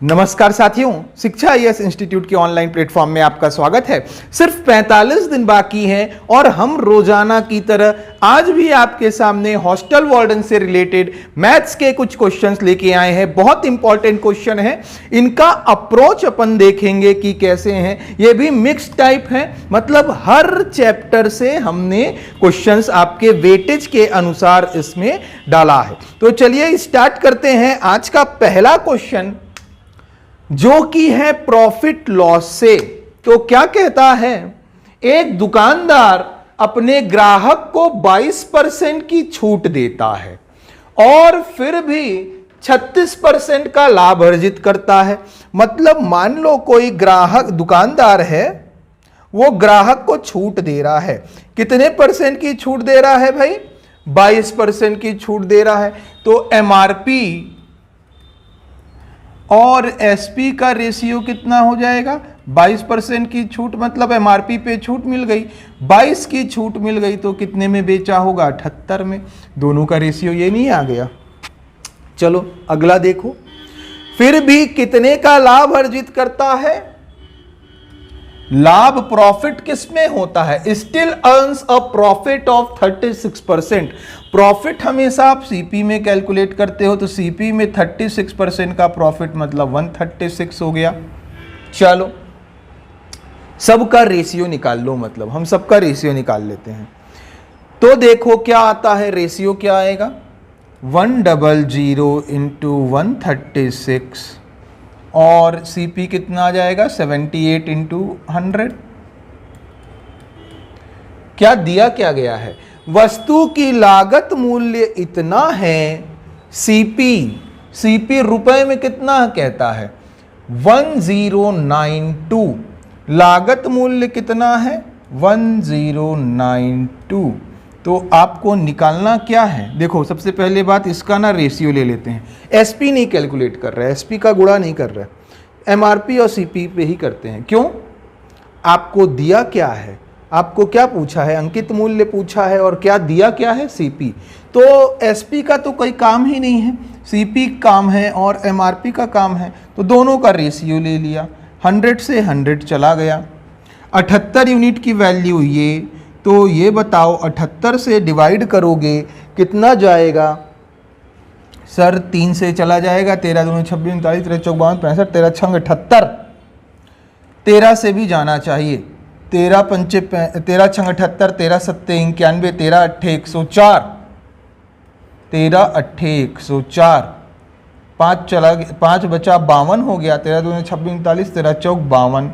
नमस्कार साथियों, शिक्षा आईएएस इंस्टीट्यूट के ऑनलाइन प्लेटफॉर्म में आपका स्वागत है। सिर्फ 45 दिन बाकी हैं और हम रोजाना की तरह आज भी आपके सामने हॉस्टल वार्डन से रिलेटेड मैथ्स के कुछ क्वेश्चंस लेके आए हैं। बहुत इंपॉर्टेंट क्वेश्चन है, इनका अप्रोच अपन देखेंगे कि कैसे हैं। ये भी मिक्स टाइप है, मतलब हर चैप्टर से हमने क्वेश्चंस आपके वेटेज के अनुसार इसमें डाला है। तो चलिए स्टार्ट करते हैं। आज का पहला क्वेश्चन जो कि है प्रॉफिट लॉस से। तो क्या कहता है, एक दुकानदार अपने ग्राहक को 22% की छूट देता है और फिर भी 36% का लाभ अर्जित करता है। मतलब मान लो कोई ग्राहक दुकानदार है, वो ग्राहक को छूट दे रहा है। कितने परसेंट की छूट दे रहा है भाई? 22% की छूट दे रहा है। तो एमआरपी और एसपी का रेशियो कितना हो जाएगा? 22% की छूट, मतलब एमआरपी पे छूट मिल गई, 22 की छूट मिल गई तो कितने में बेचा होगा? 78 में। दोनों का रेशियो ये नहीं आ गया। चलो अगला देखो, फिर भी कितने का लाभ अर्जित करता है? लाभ प्रॉफिट किस में होता है? Still earns a profit of 36%। Profit हमेशा आप सीपी में कैलकुलेट करते हो, तो सीपी में 36% का प्रॉफिट मतलब 136 हो गया। चलो सबका रेशियो निकाल लो, मतलब हम सबका रेशियो निकाल लेते हैं। तो देखो क्या आता है, रेशियो क्या आएगा? 100 इंटू 136 और सीपी कितना आ जाएगा? 78 इंटू 100। क्या दिया क्या गया है? वस्तु की लागत मूल्य इतना है, सीपी रुपए में कितना कहता है? 1092। लागत मूल्य कितना है? 1092। तो आपको निकालना क्या है? देखो सबसे पहले बात, इसका ना रेशियो ले लेते हैं। एसपी नहीं कैलकुलेट कर रहा है, एसपी का गुणा नहीं कर रहा है, एमआरपी और सीपी पे ही करते हैं। क्यों? आपको दिया क्या है? आपको क्या पूछा है? अंकित मूल्य पूछा है और क्या दिया क्या है? सीपी। तो एसपी का तो कोई काम ही नहीं है, सीपी काम है और एमआरपी का काम है, तो दोनों का रेशियो ले लिया। 100 से 100 चला गया। 78 यूनिट की वैल्यू ये, तो ये बताओ 78 से डिवाइड करोगे कितना जाएगा? सर 3 से चला जाएगा, 13 दूनी 26, 39, 13 चौक 52, 65, 13 छंग 78। 13 से भी जाना चाहिए। 13 पंचे 13 छंग 78, 13 सत्ते 91, 13 अट्ठे 104, 13 अट्ठे 104, 5 चला गया, 5 बचा 52 हो गया। 13 दूनी 26, 39, 13 चौक 52,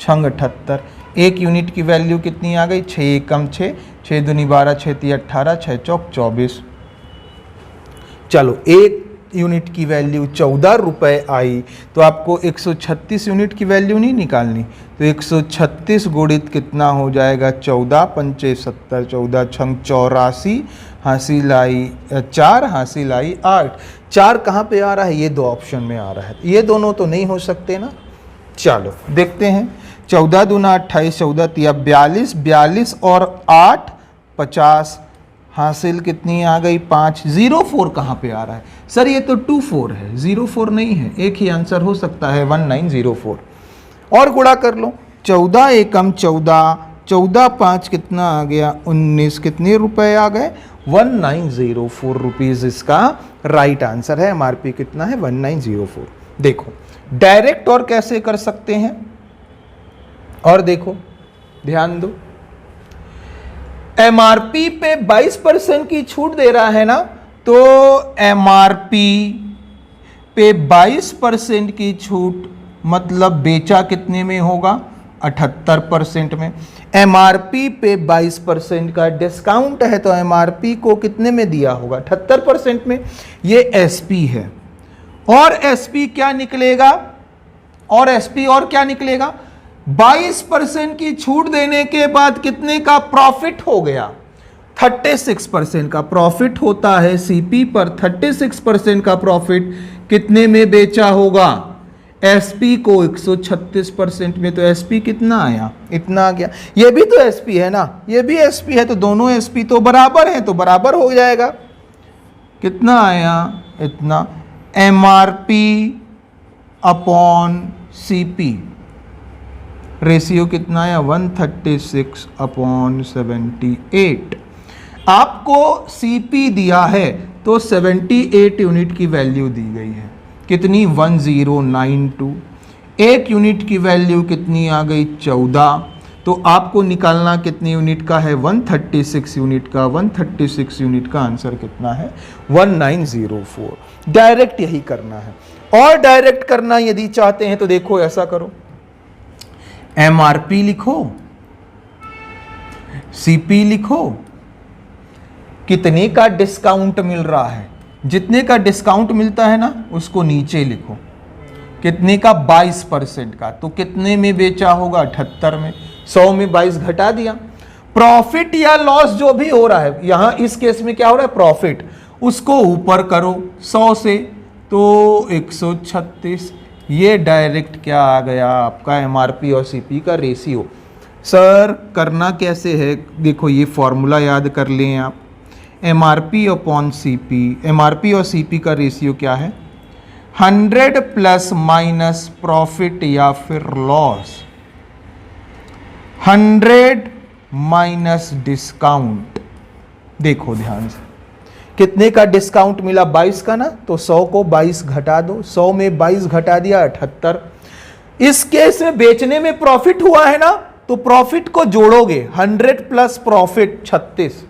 छंग 78। 1 यूनिट की वैल्यू कितनी आ गई? 6 एकम 6, 6 दूनी 12, 6 ती 18, 6 चौक 24। चलो 1 यूनिट की वैल्यू 14 रुपए आई, तो आपको 136 यूनिट की वैल्यू नहीं निकालनी, तो 136 गुणित कितना हो जाएगा? 14 पंचे 70, 14 छंग 84, हासिल आई 4, हासिल आई 8। 4 कहाँ पे आ रहा है? ये दो ऑप्शन में आ रहा है, ये दोनों तो नहीं हो सकते ना। चलो देखते हैं। 14 दूना 28, 14 तिया 42, 42 और 8 50, हासिल कितनी आ गई? 5। 04 कहाँ पे आ रहा है? सर ये तो 24 है, 04 नहीं है। एक ही आंसर हो सकता है, 1904। और गुणा कर लो। 14 एकम 14, 14 5 कितना आ गया? 19। कितने रुपए आ गए? 1904 रुपीज इसका राइट आंसर है। एमआरपी कितना है? 1904। देखो डायरेक्ट और कैसे कर सकते हैं, और देखो ध्यान दो, एमआरपी पे 22% की छूट दे रहा है ना, तो एमआरपी पे 22% की छूट मतलब बेचा कितने में होगा? 78% में। एमआरपी पे 22% का डिस्काउंट है, तो एमआरपी को कितने में दिया होगा? 78% में। ये एसपी है, और एसपी क्या निकलेगा? और एसपी और क्या निकलेगा? 22% की छूट देने के बाद कितने का प्रॉफिट हो गया? 36% का प्रॉफिट होता है सीपी पर। 36% का प्रॉफिट कितने में बेचा होगा? एसपी को 136% में। तो एसपी कितना आया? इतना आ गया। ये भी तो एसपी है ना, ये भी एसपी है, तो दोनों एसपी तो बराबर हैं, तो बराबर हो जाएगा। कितना आया? इतना। एमआरपी अपॉन CP, रेशियो कितना है 136 अपॉन 78। आपको CP दिया है तो 78 यूनिट की वैल्यू दी गई है, कितनी 1092। एक यूनिट की वैल्यू कितनी आ गई 14, तो आपको निकालना कितनी यूनिट का है 136 यूनिट का। 136 यूनिट का आंसर कितना है 1904। डायरेक्ट यही करना है। और डायरेक्ट करना यदि चाहते हैं तो देखो ऐसा करो, MRP लिखो, CP लिखो, कितने का डिस्काउंट मिल रहा है, जितने का डिस्काउंट मिलता है ना उसको नीचे लिखो, कितने का 22% का, तो कितने में बेचा होगा 78 में, 100 में 22 घटा दिया। प्रॉफिट या लॉस जो भी हो रहा है, यहां इस केस में क्या हो रहा है प्रॉफिट, उसको ऊपर करो 100 से तो 136। ये डायरेक्ट क्या आ गया आपका MRP और CP का रेशियो। सर करना कैसे है, देखो ये फॉर्मूला याद कर लें आप, MRP अपॉन CP, MRP और CP का रेशियो क्या है 100 प्लस माइनस प्रॉफिट या फिर लॉस, 100 माइनस डिस्काउंट। देखो ध्यान से, कितने का डिस्काउंट मिला 22 का ना, तो 100 को 22 घटा दो, 100 में 22 घटा दिया 78। इस केस में बेचने में प्रॉफिट हुआ है ना, तो प्रॉफिट को जोड़ोगे 100 प्लस प्रॉफिट 36,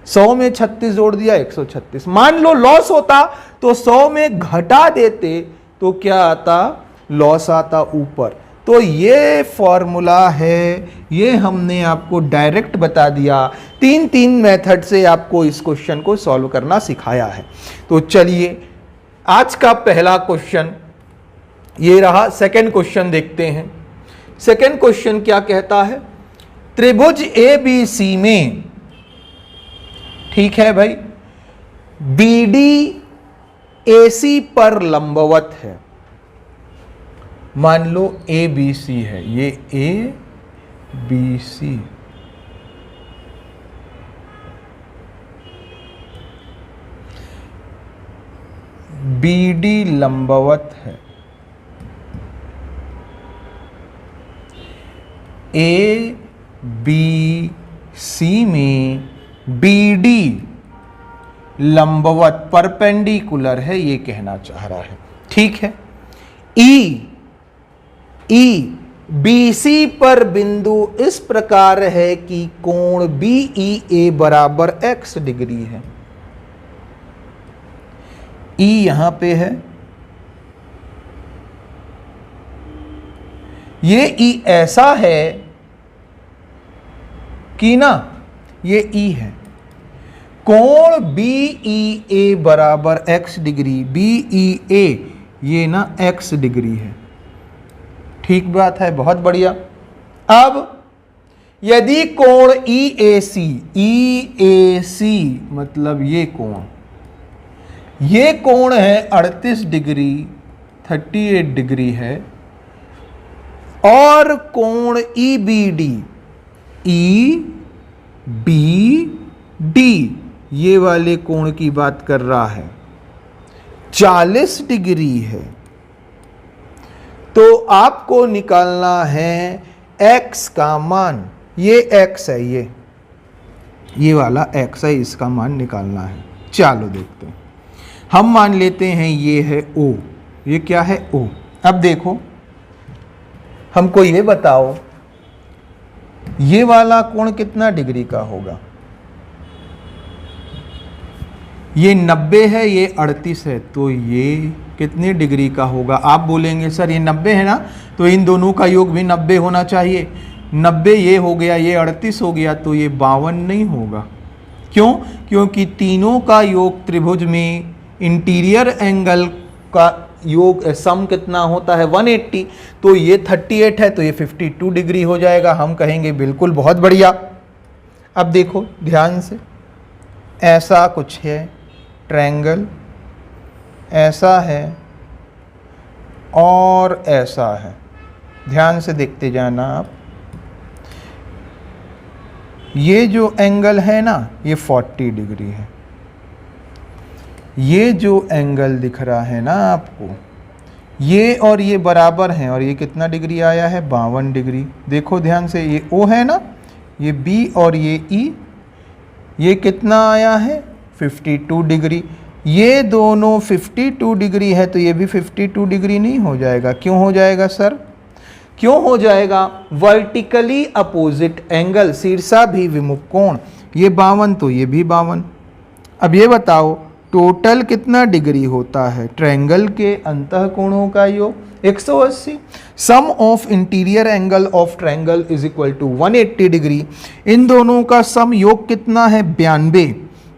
100 में 36 जोड़ दिया 136। मान लो लॉस होता तो 100 में घटा देते तो क्या आता लॉस आता ऊपर। तो ये फॉर्मूला है, ये हमने आपको डायरेक्ट बता दिया। 3 मेथड से आपको इस क्वेश्चन को सॉल्व करना सिखाया है। तो चलिए आज का पहला क्वेश्चन ये रहा। सेकंड क्वेश्चन देखते हैं। सेकंड क्वेश्चन क्या कहता है, त्रिभुज ABC में, ठीक है भाई, BD AC पर लंबवत है। मान लो ABC है, ये ABC, BD लंबवत है, ABC में BD लंबवत परपेंडिकुलर है, ये कहना चाह रहा है। ठीक है, BC पर बिंदु इस प्रकार है कि कोण BEA बराबर x डिग्री है। E यहां पे है, ये E ऐसा है कि ना, ये E है, कोण BEA बराबर x डिग्री, BEA ये ना x डिग्री है। ठीक बात है, बहुत बढ़िया। अब यदि कोण EAC मतलब ये कोण है 38 डिग्री, 38 डिग्री है, और कोण EBD ये वाले कोण की बात कर रहा है 40 डिग्री है। तो आपको निकालना है x का मान, ये x है, ये वाला x है, इसका मान निकालना है। चलो देखते हैं। हम मान लेते हैं ये है O, ये क्या है O। अब देखो हमको ये बताओ ये वाला कोण कितना डिग्री का होगा, ये 90 है, ये 38 है, तो ये कितने डिग्री का होगा। आप बोलेंगे सर ये 90 है ना, तो इन दोनों का योग भी 90 होना चाहिए। 90 ये हो गया, ये 38 हो गया, तो ये 52 नहीं होगा। क्यों? क्योंकि तीनों का योग त्रिभुज में इंटीरियर एंगल का योग सम कितना होता है 180, तो ये 38 है, तो ये 52 डिग्री हो जाएगा। हम कहेंगे बिल्कुल, बहुत बढ़िया। अब देखो ध्यान से, ऐसा कुछ है ट्रायंगल, ऐसा है और ऐसा है। ध्यान से देखते जाना आप। ये जो एंगल है ना, ये 40 डिग्री है। ये जो एंगल दिख रहा है ना आपको, ये और ये बराबर हैं और ये कितना डिग्री आया है 52 डिग्री। देखो ध्यान से, ये O है ना, ये B और ये E, ये कितना आया है 52 डिग्री। ये दोनों 52 डिग्री है तो ये भी 52 डिग्री नहीं हो जाएगा। क्यों हो जाएगा सर? क्यों हो जाएगा? वर्टिकली अपोजिट एंगल, शीर्षा भी विमुख कोण। ये 52 तो ये भी 52। अब ये बताओ टोटल कितना डिग्री होता है ट्रायंगल के अंतः कोणों का योग 180। Sum of interior angle of triangle is equal to 180 degree. इन दोनों का सम योग कितना है 92,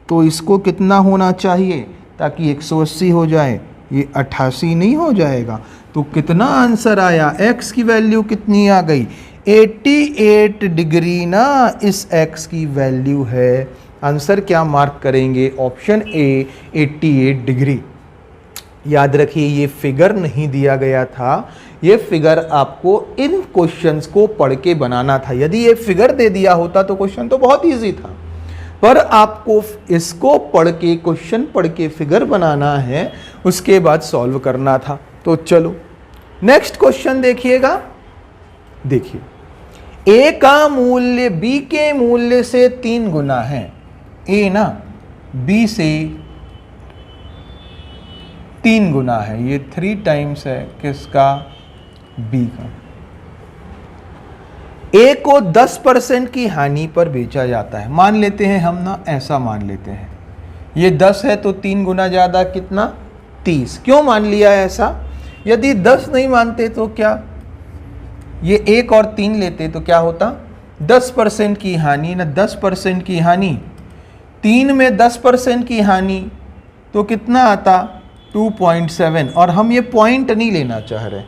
तो इसको कितना होना चाहिए ताकि 180 हो जाए? ये 88 नहीं हो जाएगा। तो कितना आंसर आया? x की वैल्यू कितनी आ गई 88 डिग्री ना, इस x की वैल्यू है। आंसर क्या मार्क करेंगे? Option A 88 degree. याद रखिए ये फिगर नहीं दिया गया था, ये फिगर आपको इन क्वेश्चंस को पढ़ के बनाना था। यदि ये फिगर दे दिया होता तो क्वेश्चन तो बहुत इजी था, पर आपको इसको पढ़ के, क्वेश्चन पढ़ के फिगर बनाना है, उसके बाद सॉल्व करना था। तो चलो नेक्स्ट क्वेश्चन देखिएगा। देखिए ए का मूल्य बी के मूल्य से 3 गुना है। ए ना बी से 3 गुना है, ये 3 टाइम्स है किसका? बी का। ए को 10% की हानि पर बेचा जाता है। मान लेते हैं हम ना, ऐसा मान लेते हैं ये 10 है तो 3 गुना ज़्यादा कितना 30। क्यों मान लिया ऐसा? यदि 10 नहीं मानते तो क्या, ये 1 और 3 लेते तो क्या होता? 10% की हानि ना, 10% की हानि, 3 में 10% की हानि तो कितना आता 2.7। और हम ये पॉइंट नहीं लेना चाह रहे,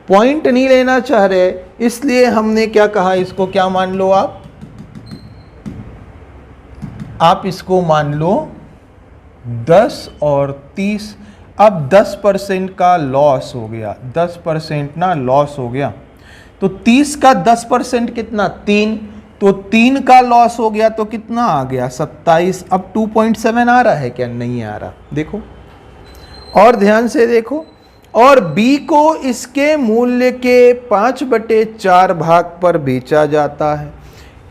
पॉइंट नहीं लेना चाह रहे, इसलिए हमने क्या कहा, इसको क्या मान लो आप इसको मान लो 10 और 30। अब 10% का लॉस हो गया, 10% ना लॉस हो गया, तो 30 का 10% कितना 3, तो 3 का लॉस हो गया तो कितना आ गया 27। अब 2.7 आ रहा है क्या? नहीं आ रहा। देखो और ध्यान से देखो, और B को इसके मूल्य के 5/4 भाग पर बेचा जाता है।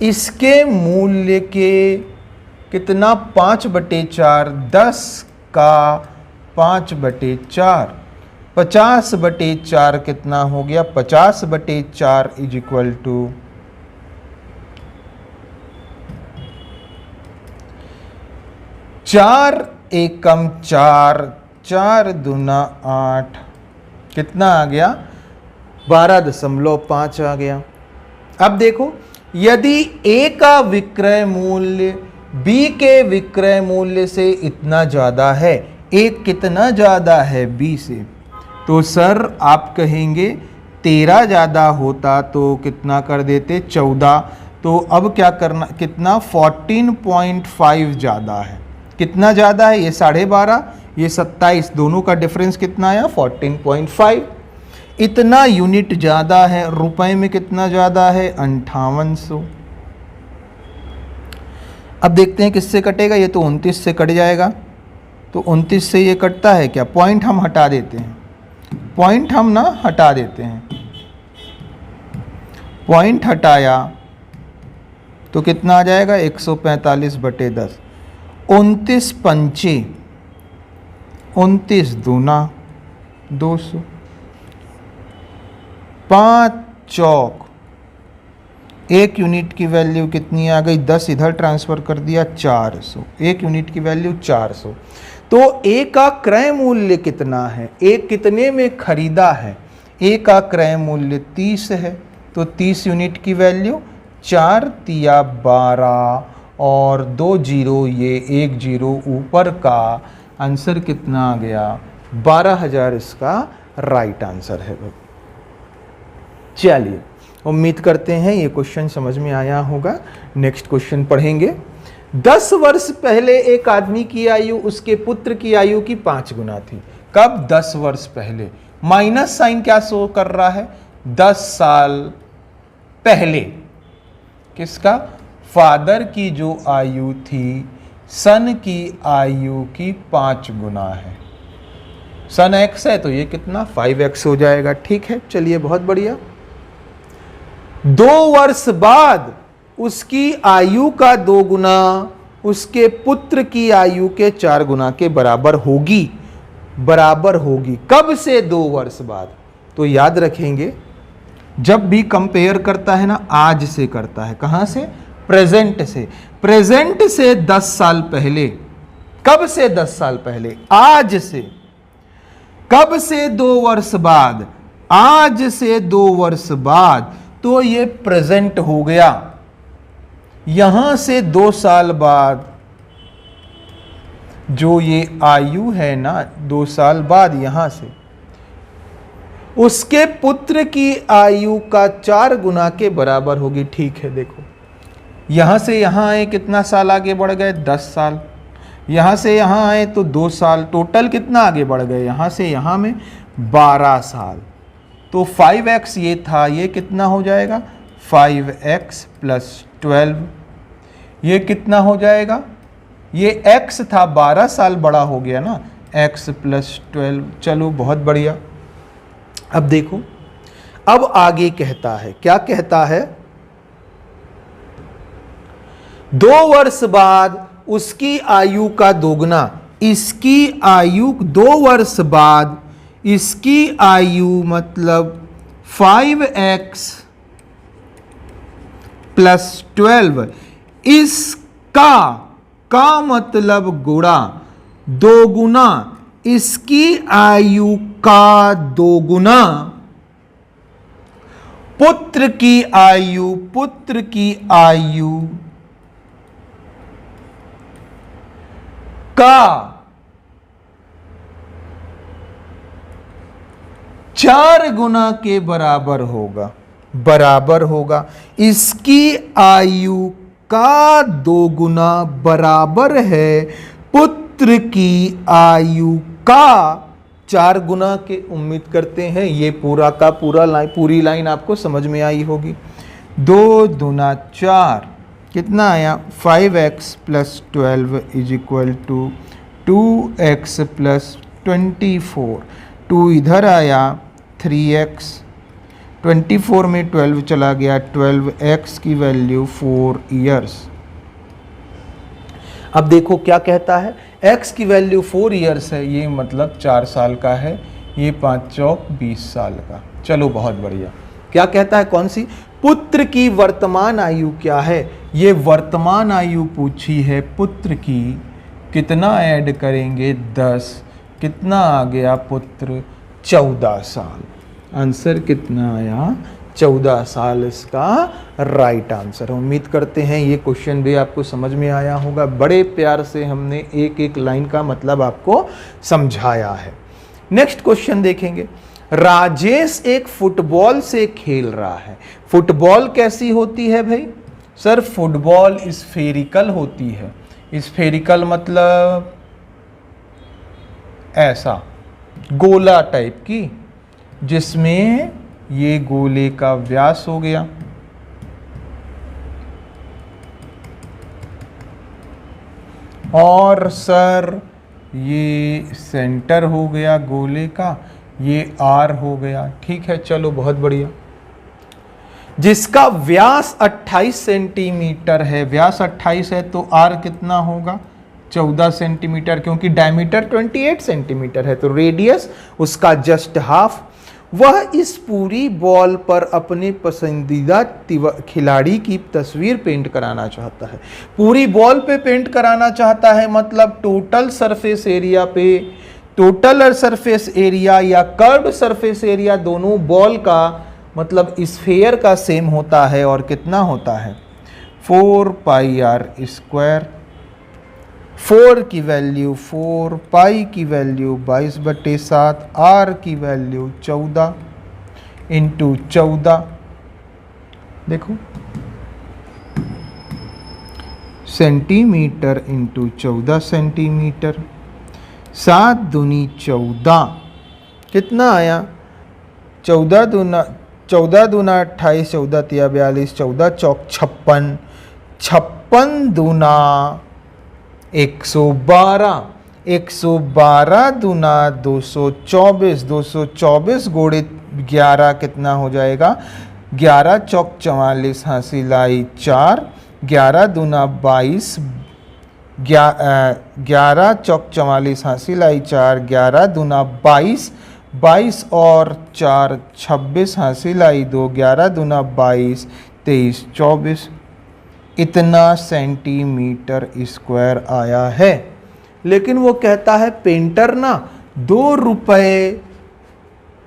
इसके मूल्य के कितना 5/4, 10 का 5/4, 50/4 कितना हो गया 50/4 इज इक्वल टू 4 एकम 4, 4 दूना 8, कितना आ गया 12.5 आ गया। अब देखो यदि A का विक्रय मूल्य B के विक्रय मूल्य से इतना ज़्यादा है, A कितना ज़्यादा है B से, तो सर आप कहेंगे 13 ज़्यादा होता तो कितना कर देते 14। तो अब क्या करना, कितना 14.5 ज़्यादा है। कितना ज़्यादा है? ये 12.5, ये 27, दोनों का डिफरेंस कितना आया 14.5। इतना यूनिट ज़्यादा है। रुपए में कितना ज़्यादा है 5800। अब देखते हैं किससे कटेगा। ये तो 29 से कट जाएगा, तो 29 से ये कटता है क्या? पॉइंट हम हटा देते हैं, पॉइंट हम ना हटा देते हैं। पॉइंट हटाया तो कितना आ जाएगा 145/10। 29 पंचे 29 दूना 200, 5 चौक, 1 यूनिट की वैल्यू कितनी आ गई 10 इधर ट्रांसफ़र कर दिया 400। 1 यूनिट की वैल्यू 400। तो A का क्रय मूल्य कितना है? A कितने में खरीदा है? A का क्रय मूल्य 30 है, तो 30 यूनिट की वैल्यू 4 तिया 12 और 2 जीरो, ये 1 जीरो ऊपर का आंसर कितना आ गया 12,000 इसका राइट आंसर है। चलिए उम्मीद करते हैं ये क्वेश्चन समझ में आया होगा। नेक्स्ट क्वेश्चन पढ़ेंगे। 10 वर्ष पहले एक आदमी की आयु उसके पुत्र की आयु की 5 गुना थी। कब? 10 वर्ष पहले। माइनस साइन क्या शो कर रहा है? 10 साल पहले। किसका? फादर की जो आयु थी सन की आयु की 5 गुना है। सन x है तो ये कितना 5x हो जाएगा। ठीक है, चलिए बहुत बढ़िया। 2 वर्ष बाद उसकी आयु का 2 गुना उसके पुत्र की आयु के 4 गुना के बराबर होगी। बराबर होगी कब से? 2 वर्ष बाद। तो याद रखेंगे, जब भी कंपेयर करता है ना, आज से करता है। कहां से? प्रेजेंट से। प्रेजेंट से 10 साल पहले। कब से 10 साल पहले? आज से। कब से? 2 वर्ष बाद। आज से 2 वर्ष बाद, तो ये प्रेजेंट हो गया। यहां से 2 साल बाद जो ये आयु है ना, 2 साल बाद यहां से उसके पुत्र की आयु का 4 गुना के बराबर होगी। ठीक है, देखो यहां से यहां आए कितना साल आगे बढ़ गए? 10 साल। यहां से यहां आए तो 2 साल। टोटल कितना आगे बढ़ गए? यहां से यहां में 12 साल। तो 5x ये था, ये कितना हो जाएगा? 5x + 12। ये कितना हो जाएगा? ये x था, 12 साल बड़ा हो गया ना, x + 12। चलो बहुत बढ़िया। अब देखो, अब आगे कहता है, क्या कहता है? 2 वर्ष बाद उसकी आयु का 2 गुना। इसकी आयु 2 वर्ष बाद इसकी आयु मतलब 5x + 12। इसका का मतलब गुणा 2 गुना इसकी आयु का 2 गुना पुत्र की आयु। पुत्र की आयु का 4 गुना के बराबर होगा। बराबर होगा। इसकी आयु का 2 गुना बराबर है पुत्र की आयु का 4 गुना के। उम्मीद करते हैं ये पूरा का पूरा पूरी लाइन आपको समझ में आई होगी। 2 दूना 4 कितना आया? 5x + 12 = 2x + 24। 2 इधर आया, 3x। 24 में 12 चला गया, 12x की वैल्यू 4 ईयर्स। अब देखो क्या कहता है, x की वैल्यू 4 ईयर्स है, ये मतलब 4 साल का है, ये 5 चौक 20 साल का। चलो बहुत बढ़िया। क्या कहता है? कौन सी? पुत्र की वर्तमान आयु क्या है? ये वर्तमान आयु पूछी है पुत्र की। कितना ऐड करेंगे? 10। कितना आ गया पुत्र? 14 साल। आंसर कितना आया? 14 साल इसका राइट आंसर। उम्मीद करते हैं ये क्वेश्चन भी आपको समझ में आया होगा। बड़े प्यार से हमने एक एक लाइन का मतलब आपको समझाया है। नेक्स्ट क्वेश्चन देखेंगे। राजेश एक फुटबॉल से खेल रहा है। फुटबॉल कैसी होती है भाई? सर फुटबॉल स्फेरिकल होती है। स्फेरिकल मतलब ऐसा गोला टाइप की, जिसमें ये गोले का व्यास हो गया और सर ये सेंटर हो गया गोले का, ये आर हो गया। ठीक है, चलो बहुत बढ़िया। जिसका व्यास 28 सेंटीमीटर है, व्यास 28 है तो आर कितना होगा? 14 सेंटीमीटर, क्योंकि डायमीटर 28 सेंटीमीटर है तो रेडियस उसका जस्ट हाफ। वह इस पूरी बॉल पर अपने पसंदीदा खिलाड़ी की तस्वीर पेंट कराना चाहता है। पूरी बॉल पे पेंट कराना चाहता है मतलब टोटल सरफेस एरिया पे, टोटल सरफेस एरिया या कर्व सरफेस एरिया दोनों बॉल का मतलब स्फेयर का सेम होता है। और कितना होता है? 4πr²। 4 की वैल्यू 4, पाई की वैल्यू 22/7, r की वैल्यू 14 × 14। देखो सेंटीमीटर × 14 सेंटीमीटर। 7 दूनी 14 कितना आया? 14 दूना 28, 14 तिया 42, 14 चौक 56, 56 दूना 112। 112 दूना 224, 224 गुणित 11 कितना हो जाएगा? 11 चौक 44, हासिल लाई 4, 11 दूना 22, 11 चौक 44, हासिल आई 4, 11 दूना 22, 22 और 4 26, हासिल आई 2, 11 दूना 22, 23 24, इतना सेंटीमीटर स्क्वायर आया है। लेकिन वो कहता है पेंटर ना 2 रुपये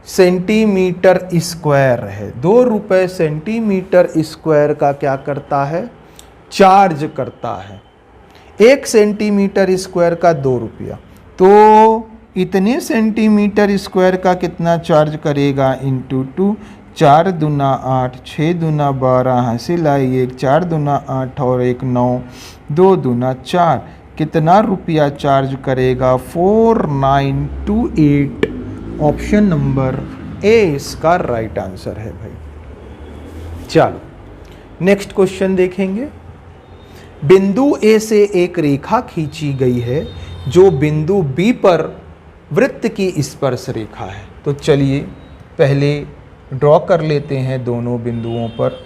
सेंटीमीटर स्क्वायर है, 2 रुपये सेंटीमीटर स्क्वायर का क्या करता है? चार्ज करता है। 1 सेंटीमीटर स्क्वायर का 2 रुपया, तो इतने सेंटीमीटर स्क्वायर का कितना चार्ज करेगा? इंटू 2, 4 दूना 8, 6 दूना 12, हासिल आई 1, 4 दूना 8 और 1 9, 2 दूना 4, कितना रुपया चार्ज करेगा? 4928। ऑप्शन नंबर ए इसका राइट आंसर है भाई। चलो नेक्स्ट क्वेश्चन देखेंगे। बिंदु ए से एक रेखा खींची गई है जो बिंदु बी पर वृत्त की स्पर्श रेखा है। तो चलिए पहले ड्रॉ कर लेते हैं दोनों बिंदुओं पर।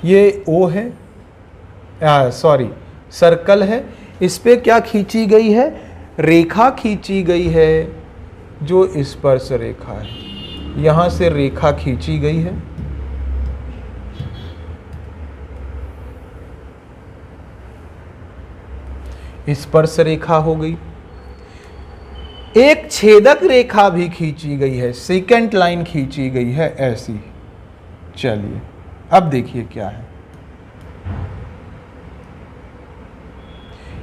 ये ओ है, सॉरी सर्कल है, इस पे क्या खींची गई है? रेखा खींची गई है जो स्पर्श रेखा है। यहां से रेखा खींची गई है, स्पर्श रेखा हो गई। एक छेदक रेखा भी खींची गई है, सेकेंड लाइन खींची गई है ऐसी। चलिए अब देखिए क्या है।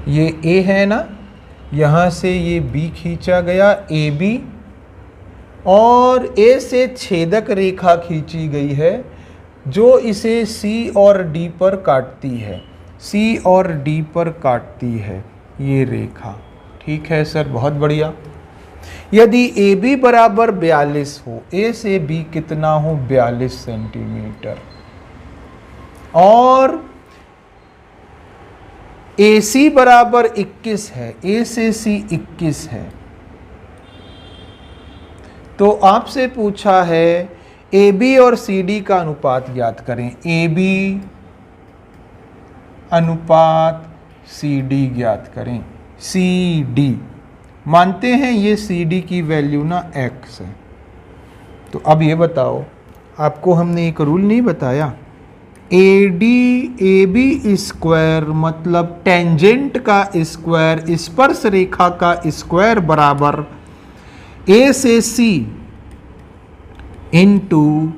ये ए है ना, यहां से ये बी खींचा गया, ए बी, और ए से छेदक रेखा खींची गई है जो इसे सी और डी पर काटती है, सी और डी पर काटती है ये रेखा। ठीक है सर, बहुत बढ़िया। यदि ए बी बराबर 42 हो, ए से बी कितना हो? 42 सेंटीमीटर, और ए सी बराबर 21 है, ए से सी 21 है, तो आपसे पूछा है ए बी और सी डी का अनुपात ज्ञात करें। ए बी अनुपात सी डी ज्ञात करें। सी डी मानते हैं ये सी डी की वैल्यू ना x है। तो अब ये बताओ, आपको हमने एक रूल नहीं बताया? A D A B square मतलब टेंजेंट का स्क्वायर, स्पर्श रेखा का स्क्वायर बराबर ए से सी इंटू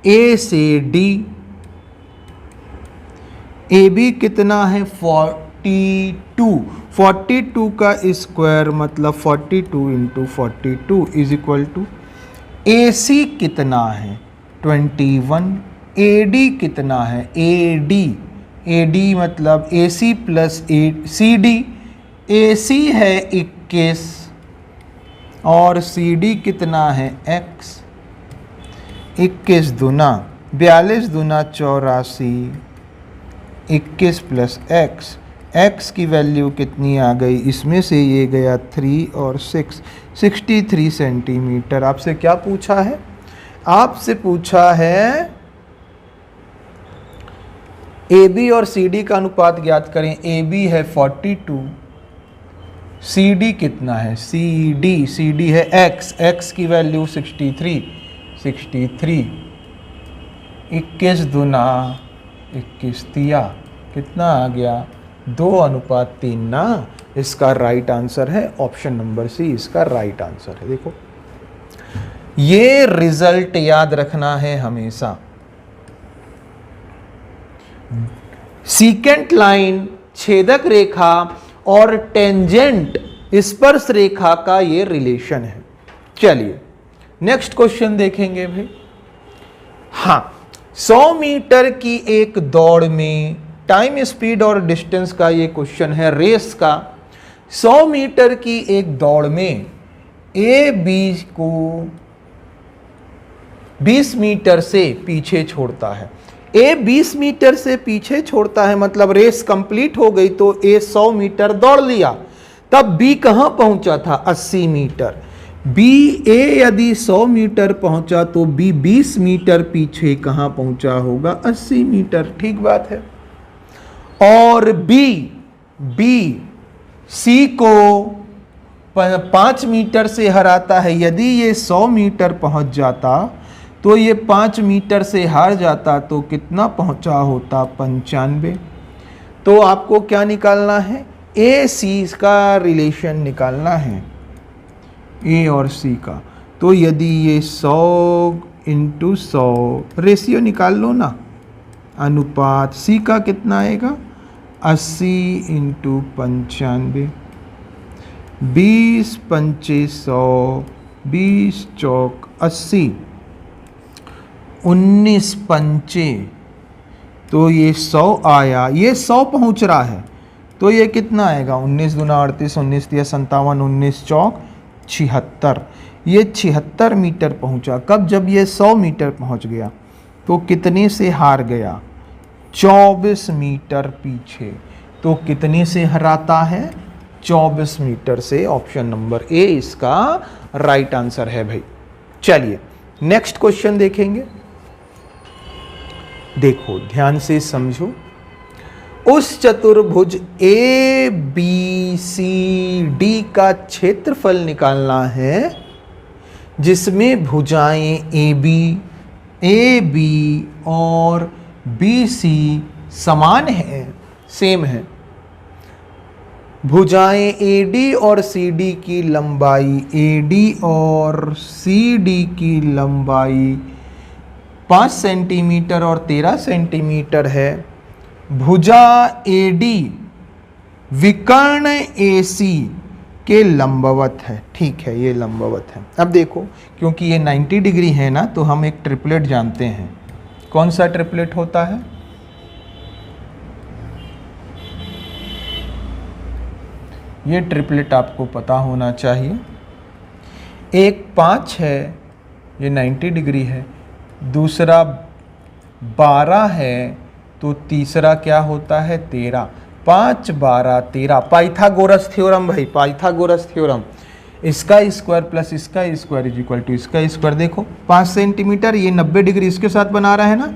ए से डी। ए बी कितना है? 42, 42 का स्क्वायर मतलब 42 इंटू 42 इज इक्वल टू ए सी कितना है? 21। ए डी कितना है? ए डी मतलब ए सी प्लस सी डी। ए सी है 21 और सी डी कितना है? x। 21 दूना 42 दूना 84, 21 प्लस x, x की वैल्यू कितनी आ गई? इसमें से ये गया 3 और 6, 63 सेंटीमीटर। आपसे क्या पूछा है? आपसे पूछा है ए बी और सी डी का अनुपात ज्ञात करें। ए बी है 42, सी डी कितना है? सी डी है x की वैल्यू 63, 21 दूना 21 तिया कितना आ गया? 2:3 ना। इसका राइट आंसर है ऑप्शन नंबर सी, इसका राइट आंसर है। देखो ये रिजल्ट याद रखना है हमेशा। सीकेंट लाइन, छेदक रेखा और टेंजेंट स्पर्श रेखा का ये रिलेशन है। चलिए नेक्स्ट क्वेश्चन देखेंगे भाई। हाँ, 100 मीटर की एक दौड़ में टाइम, स्पीड और डिस्टेंस का ये क्वेश्चन है, रेस का। 100 मीटर की एक दौड़ में ए बी को 20 मीटर से पीछे छोड़ता है। ए 20 मीटर से पीछे छोड़ता है, मतलब रेस कंप्लीट हो गई तो ए 100 मीटर दौड़ लिया, तब बी कहां पहुंचा था? 80 मीटर। ए यदि 100 मीटर पहुंचा तो बी 20 मीटर पीछे कहां पहुंचा होगा? 80 मीटर। ठीक बात है। और बी सी को 5 मीटर से हराता है, यदि ये 100 मीटर पहुंच जाता तो ये 5 मीटर से हार जाता तो कितना पहुंचा होता? 95। तो आपको क्या निकालना है? ए सी का रिलेशन निकालना है, ए और सी का। तो यदि ये 100 × 100 रेशियो निकाल लो ना, अनुपात सी का कितना आएगा? 80 × 95, 20 पंचे 100, 20 चौक 80, 19 पंचे, तो ये 100 आया, ये 100 पहुंच रहा है तो ये कितना आएगा? 19 दूना 38, 19 तिया 57, 19 चौक 76, ये 76 मीटर पहुंचा। कब? जब ये 100 मीटर पहुंच गया। तो कितने से हार गया? 24 मीटर पीछे। तो कितने से हराता है? 24 मीटर से। ऑप्शन नंबर ए इसका राइट आंसर है भाई। चलिए नेक्स्ट क्वेश्चन देखेंगे। देखो ध्यान से समझो। उस चतुर्भुज ए बी सी डी का क्षेत्रफल निकालना है जिसमें भुजाएं ए बी और बी सी समान हैं, सेम है। भुजाएं ए डी और सी डी की लंबाई, ए डी और सी डी की लंबाई 5 सेंटीमीटर और 13 सेंटीमीटर है। भुजा ए डी विकर्ण ए सी के लंबवत है। ठीक है, ये लंबवत है। अब देखो, क्योंकि ये 90 डिग्री है ना, तो हम एक ट्रिपलेट जानते हैं। कौन सा ट्रिपलेट होता है? ये ट्रिपलेट आपको पता होना चाहिए। एक 5 है, ये 90 डिग्री है, दूसरा 12 है, तो तीसरा क्या होता है? 13। 5 12 13, पाइथागोरस थ्योरम भाई, पाइथागोरस थ्योरम। इसका स्क्वायर प्लस इसका स्क्वायर इज इक्वल टू इसका स्क्वायर। देखो 5 सेंटीमीटर, ये 90 डिग्री इसके साथ बना रहा है ना।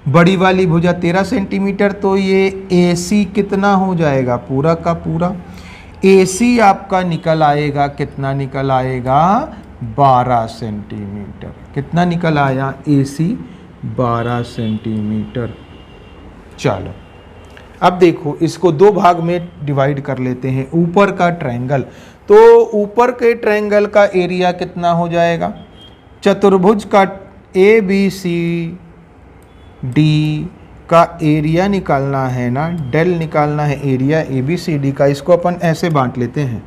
बड़ी वाली भुजा 13 सेंटीमीटर, तो ये ए सी कितना हो जाएगा? पूरा का पूरा। ए सी आपका निकल आएगा, कितना निकल आएगा? 12 सेंटीमीटर। कितना निकल आया? ए सी 12 सेंटीमीटर। चलो अब देखो, इसको दो भाग में डिवाइड कर लेते हैं। ऊपर का ट्रायंगल, तो ऊपर के ट्रायंगल का एरिया कितना हो जाएगा? चतुर्भुज का ए बी सी डी का एरिया निकालना है ना, डेल निकालना है area A B C D का। इसको अपन ऐसे बांट लेते हैं,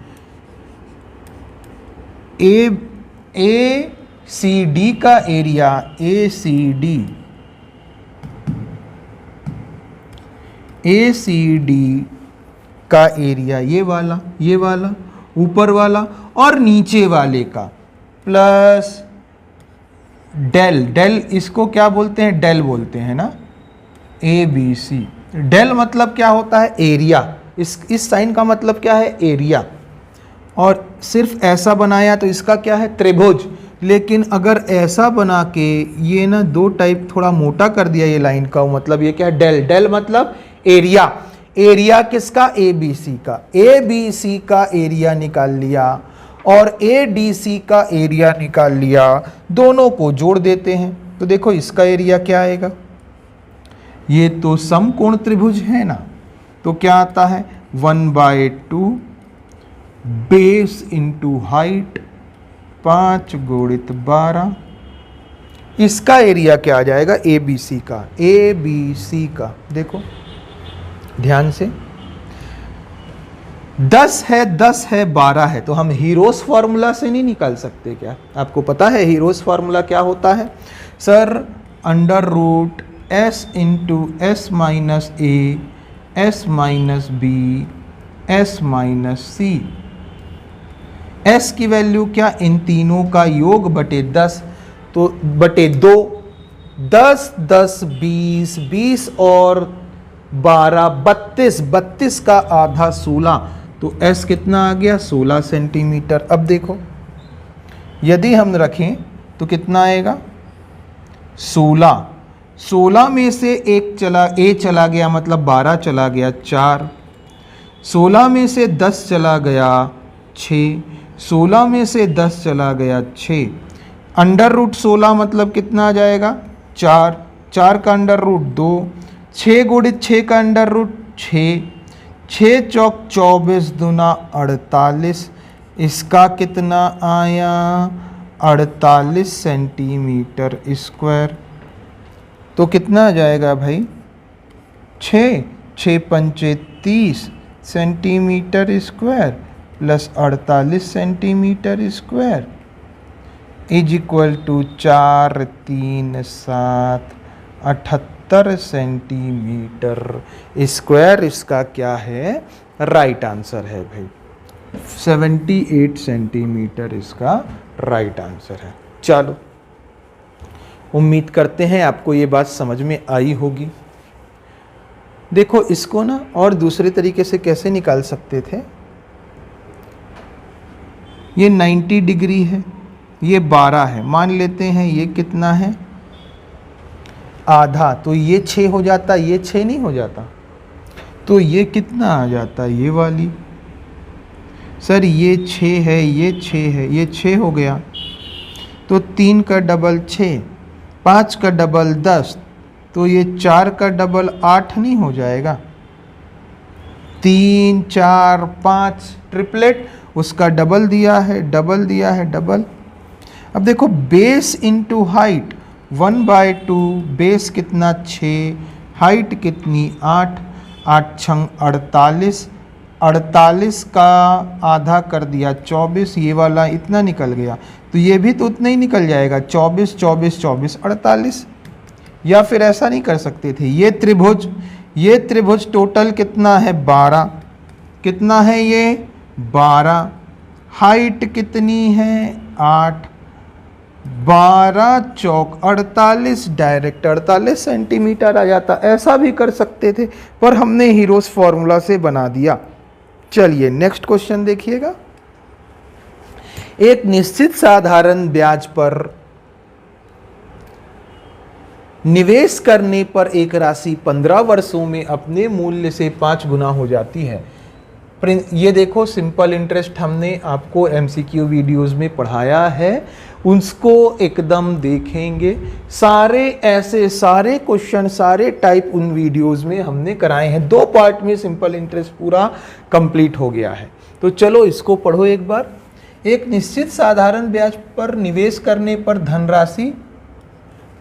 ए सी डी का एरिया, ए सी डी का एरिया ये वाला ऊपर वाला और नीचे वाले का प्लस डेल इसको क्या बोलते हैं? डेल बोलते हैं ना, ए बी सी। डेल मतलब क्या होता है? एरिया। इस साइन का मतलब क्या है? एरिया। और सिर्फ ऐसा बनाया तो इसका क्या है? त्रिभुज। लेकिन अगर ऐसा बना के ये ना दो टाइप थोड़ा मोटा कर दिया ये लाइन का, मतलब ये क्या है? डेल मतलब एरिया। एरिया किसका? ए बी सी का। ए बी सी का एरिया निकाल लिया और ए डी सी का एरिया निकाल लिया, दोनों को जोड़ देते हैं तो देखो इसका एरिया क्या आएगा? ये तो समकोण त्रिभुज है ना, तो क्या आता है? 1/2 बेस इंटू हाइट 5 × 12। इसका एरिया क्या आ जाएगा? ए बी सी का। ए बी सी का देखो ध्यान से, 10 है 12 है, तो हम हीरोस फार्मूला से नहीं निकाल सकते क्या? आपको पता है हीरोस फार्मूला क्या होता है? Sir, √s × s - a s - b s - c। s की वैल्यू क्या? इन तीनों का योग बटे 10, तो बटे 2, 10 10 20, 20 और 12 32, 32 का आधा 16, तो S कितना आ गया 16 सेंटीमीटर। अब देखो यदि हम रखें तो कितना आएगा 16, 16 में से एक चला A चला गया मतलब 12 चला गया 4, 16 में से 10 चला गया 6, 16 में से 10 चला गया 6, अंडर रूट 16 मतलब कितना आ जाएगा 4, 4 का अंडर रूट 2, 6 गुणित 6 का अंडर रूट 6, 6 चौक 24 दूना 48, इसका कितना आया 48 सेंटीमीटर स्क्वायर। तो कितना आ जाएगा भाई 6, 6 पंचे 30 centimetre square plus 48 centimetre square is equal to 4 3 7 78 centimetre square. इसका क्या है राइट आंसर है भाई 78 सेंटीमीटर इसका राइट आंसर है। चलो उम्मीद करते हैं आपको ये बात समझ में आई होगी। देखो इसको ना और दूसरे तरीके से कैसे निकाल सकते थे, ये 90 डिग्री है, ये 12 है, मान लेते हैं ये कितना है आधा, तो ये 6 हो जाता, ये 6 नहीं हो जाता, तो ये कितना आ जाता ये वाली, सर ये 6 है, ये 6 है, ये 6 हो गया, तो 3 का डबल 6, 5 का डबल 10, तो ये 4 का डबल 8 नहीं हो जाएगा, 3 4 5 ट्रिपलेट, उसका डबल दिया है, डबल दिया है, डबल। अब देखो बेस इंटू हाइट 1/2, बेस कितना 6, हाइट कितनी 8, 8 छंग 48, 48 का आधा कर दिया 24, ये वाला इतना निकल गया, तो ये भी तो उतना ही निकल जाएगा 24 24 24 48। या फिर ऐसा नहीं कर सकते थे, ये त्रिभुज टोटल कितना है 12, कितना है ये 12, हाइट कितनी है 8, 12 चौक 48, डायरेक्ट 48 सेंटीमीटर आ जाता। ऐसा भी कर सकते थे पर हमने हीरोस फॉर्मूला से बना दिया। चलिए नेक्स्ट क्वेश्चन देखिएगा। एक निश्चित साधारण ब्याज पर निवेश करने पर एक राशि 15 वर्षों में अपने मूल्य से 5 गुना हो जाती है। ये देखो सिंपल इंटरेस्ट हमने आपको एमसीक्यू वीडियोस में पढ़ाया है, उसको एकदम देखेंगे। सारे ऐसे सारे क्वेश्चन सारे टाइप उन वीडियोस में हमने कराए हैं। 2 पार्ट में सिंपल इंटरेस्ट पूरा कंप्लीट हो गया है। तो चलो इसको पढ़ो एक बार। एक निश्चित साधारण ब्याज पर निवेश करने पर धनराशि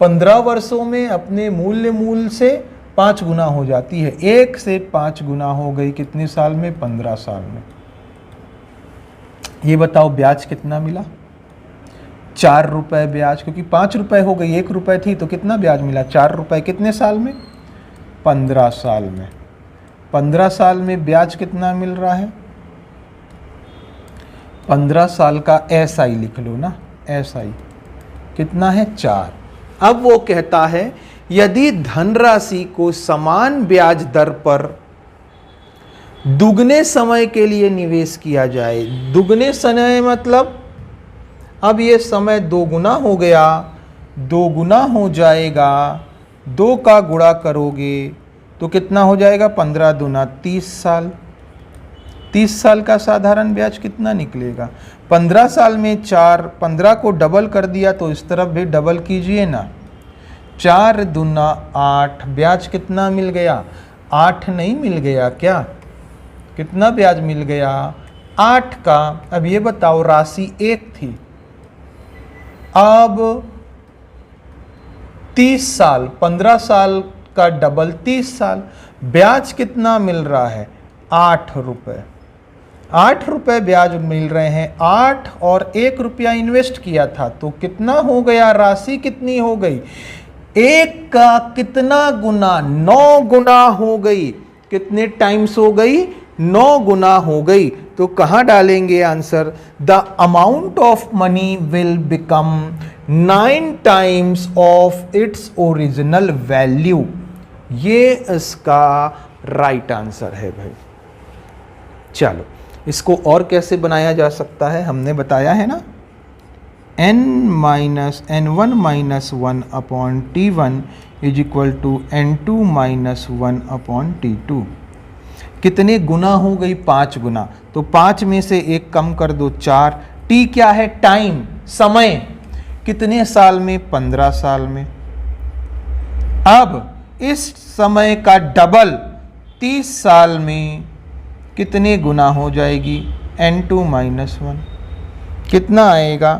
15 वर्षों में अपने मूल्य से 5 गुना हो जाती है। 1 से 5 गुना हो गई कितने साल में 15 साल में। ये बताओ ब्याज कितना मिला 4 रुपए ब्याज, क्योंकि 5 रुपए हो गई 1 रुपए थी तो कितना ब्याज मिला 4 रुपए। कितने साल में 15 साल में। 15 साल में ब्याज कितना मिल रहा है 15 साल का SI लिख लो ना, SI कितना है 4। अब वो कहता है यदि धनराशि को समान ब्याज दर पर दुगने समय के लिए निवेश किया जाए। दुगने समय मतलब अब ये समय 2 गुना हो गया, 2 गुना हो जाएगा, 2 का गुणा करोगे तो कितना हो जाएगा 15 दूना 30 साल। 30 साल का साधारण ब्याज कितना निकलेगा 15 साल में 4, 15 को डबल कर दिया तो इस तरफ भी डबल कीजिए ना, 4 दूना 8। ब्याज कितना मिल गया 8 नहीं मिल गया क्या, कितना ब्याज मिल गया 8 का। अब ये बताओ राशि 1 थी, अब 30 साल 15 साल का डबल 30 साल, ब्याज कितना मिल रहा है 8 रुपए। 8 रुपए ब्याज मिल रहे हैं। 8 और 1 रुपया इन्वेस्ट किया था तो कितना हो गया, राशि कितनी हो गई 1 का कितना गुना 9 गुना हो गई। कितने टाइम्स हो गई 9 गुना हो गई। तो कहाँ डालेंगे answer, the amount of money will become 9 times of its original value. ये इसका राइट आंसर है भाई। चलो इसको और कैसे बनाया जा सकता है, हमने बताया है ना, n-n1 - 1 upon t1 is equal to n2 - 1 upon t2। कितने गुना हो गई? 5 गुना। तो 5 में से 1 कम कर दो, 4। t क्या है? टाइम, समय। कितने साल में? 15 साल में। अब इस समय का डबल 30 साल में कितने गुना हो जाएगी? n2 - 1। कितना आएगा?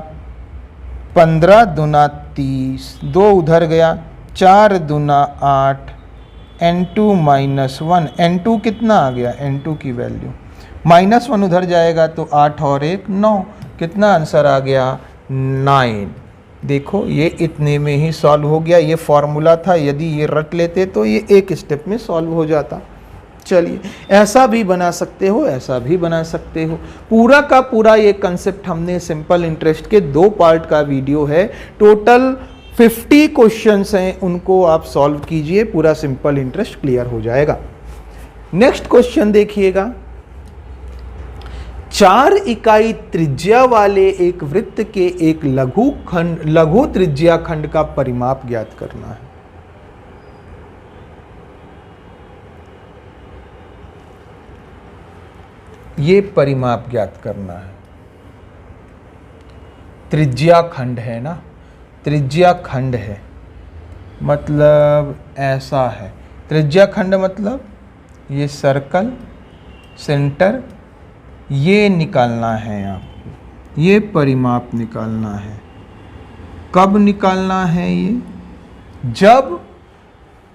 15 दूना 30, 2 उधर गया, 4 दूना 8, n2 - 1। n2 कितना आ गया? n2 की वैल्यू -1 उधर जाएगा तो 8 और 1 9। कितना आंसर आ गया? 9। देखो ये इतने में ही सॉल्व हो गया। ये फॉर्मूला था, यदि ये रट लेते तो ये एक स्टेप में सॉल्व हो जाता। चलिए ऐसा भी बना सकते हो, ऐसा भी बना सकते हो। पूरा का पूरा ये कंसेप्ट हमने सिंपल इंटरेस्ट के 2 पार्ट का वीडियो है। टोटल 50 क्वेश्चंस हैं, उनको आप सॉल्व कीजिए, पूरा सिंपल इंटरेस्ट क्लियर हो जाएगा। नेक्स्ट क्वेश्चन देखिएगा। 4 इकाई त्रिज्या वाले एक वृत्त के एक लघु त्रिज्या खंड का परिमाप ज्ञात करना है। ये परिमाप ज्ञात करना है। त्रिज्या खंड है ना, त्रिज्या खंड है मतलब ऐसा है। त्रिज्या खंड मतलब ये सर्कल, सेंटर, ये निकालना है आपको, ये परिमाप निकालना है। कब निकालना है ये? जब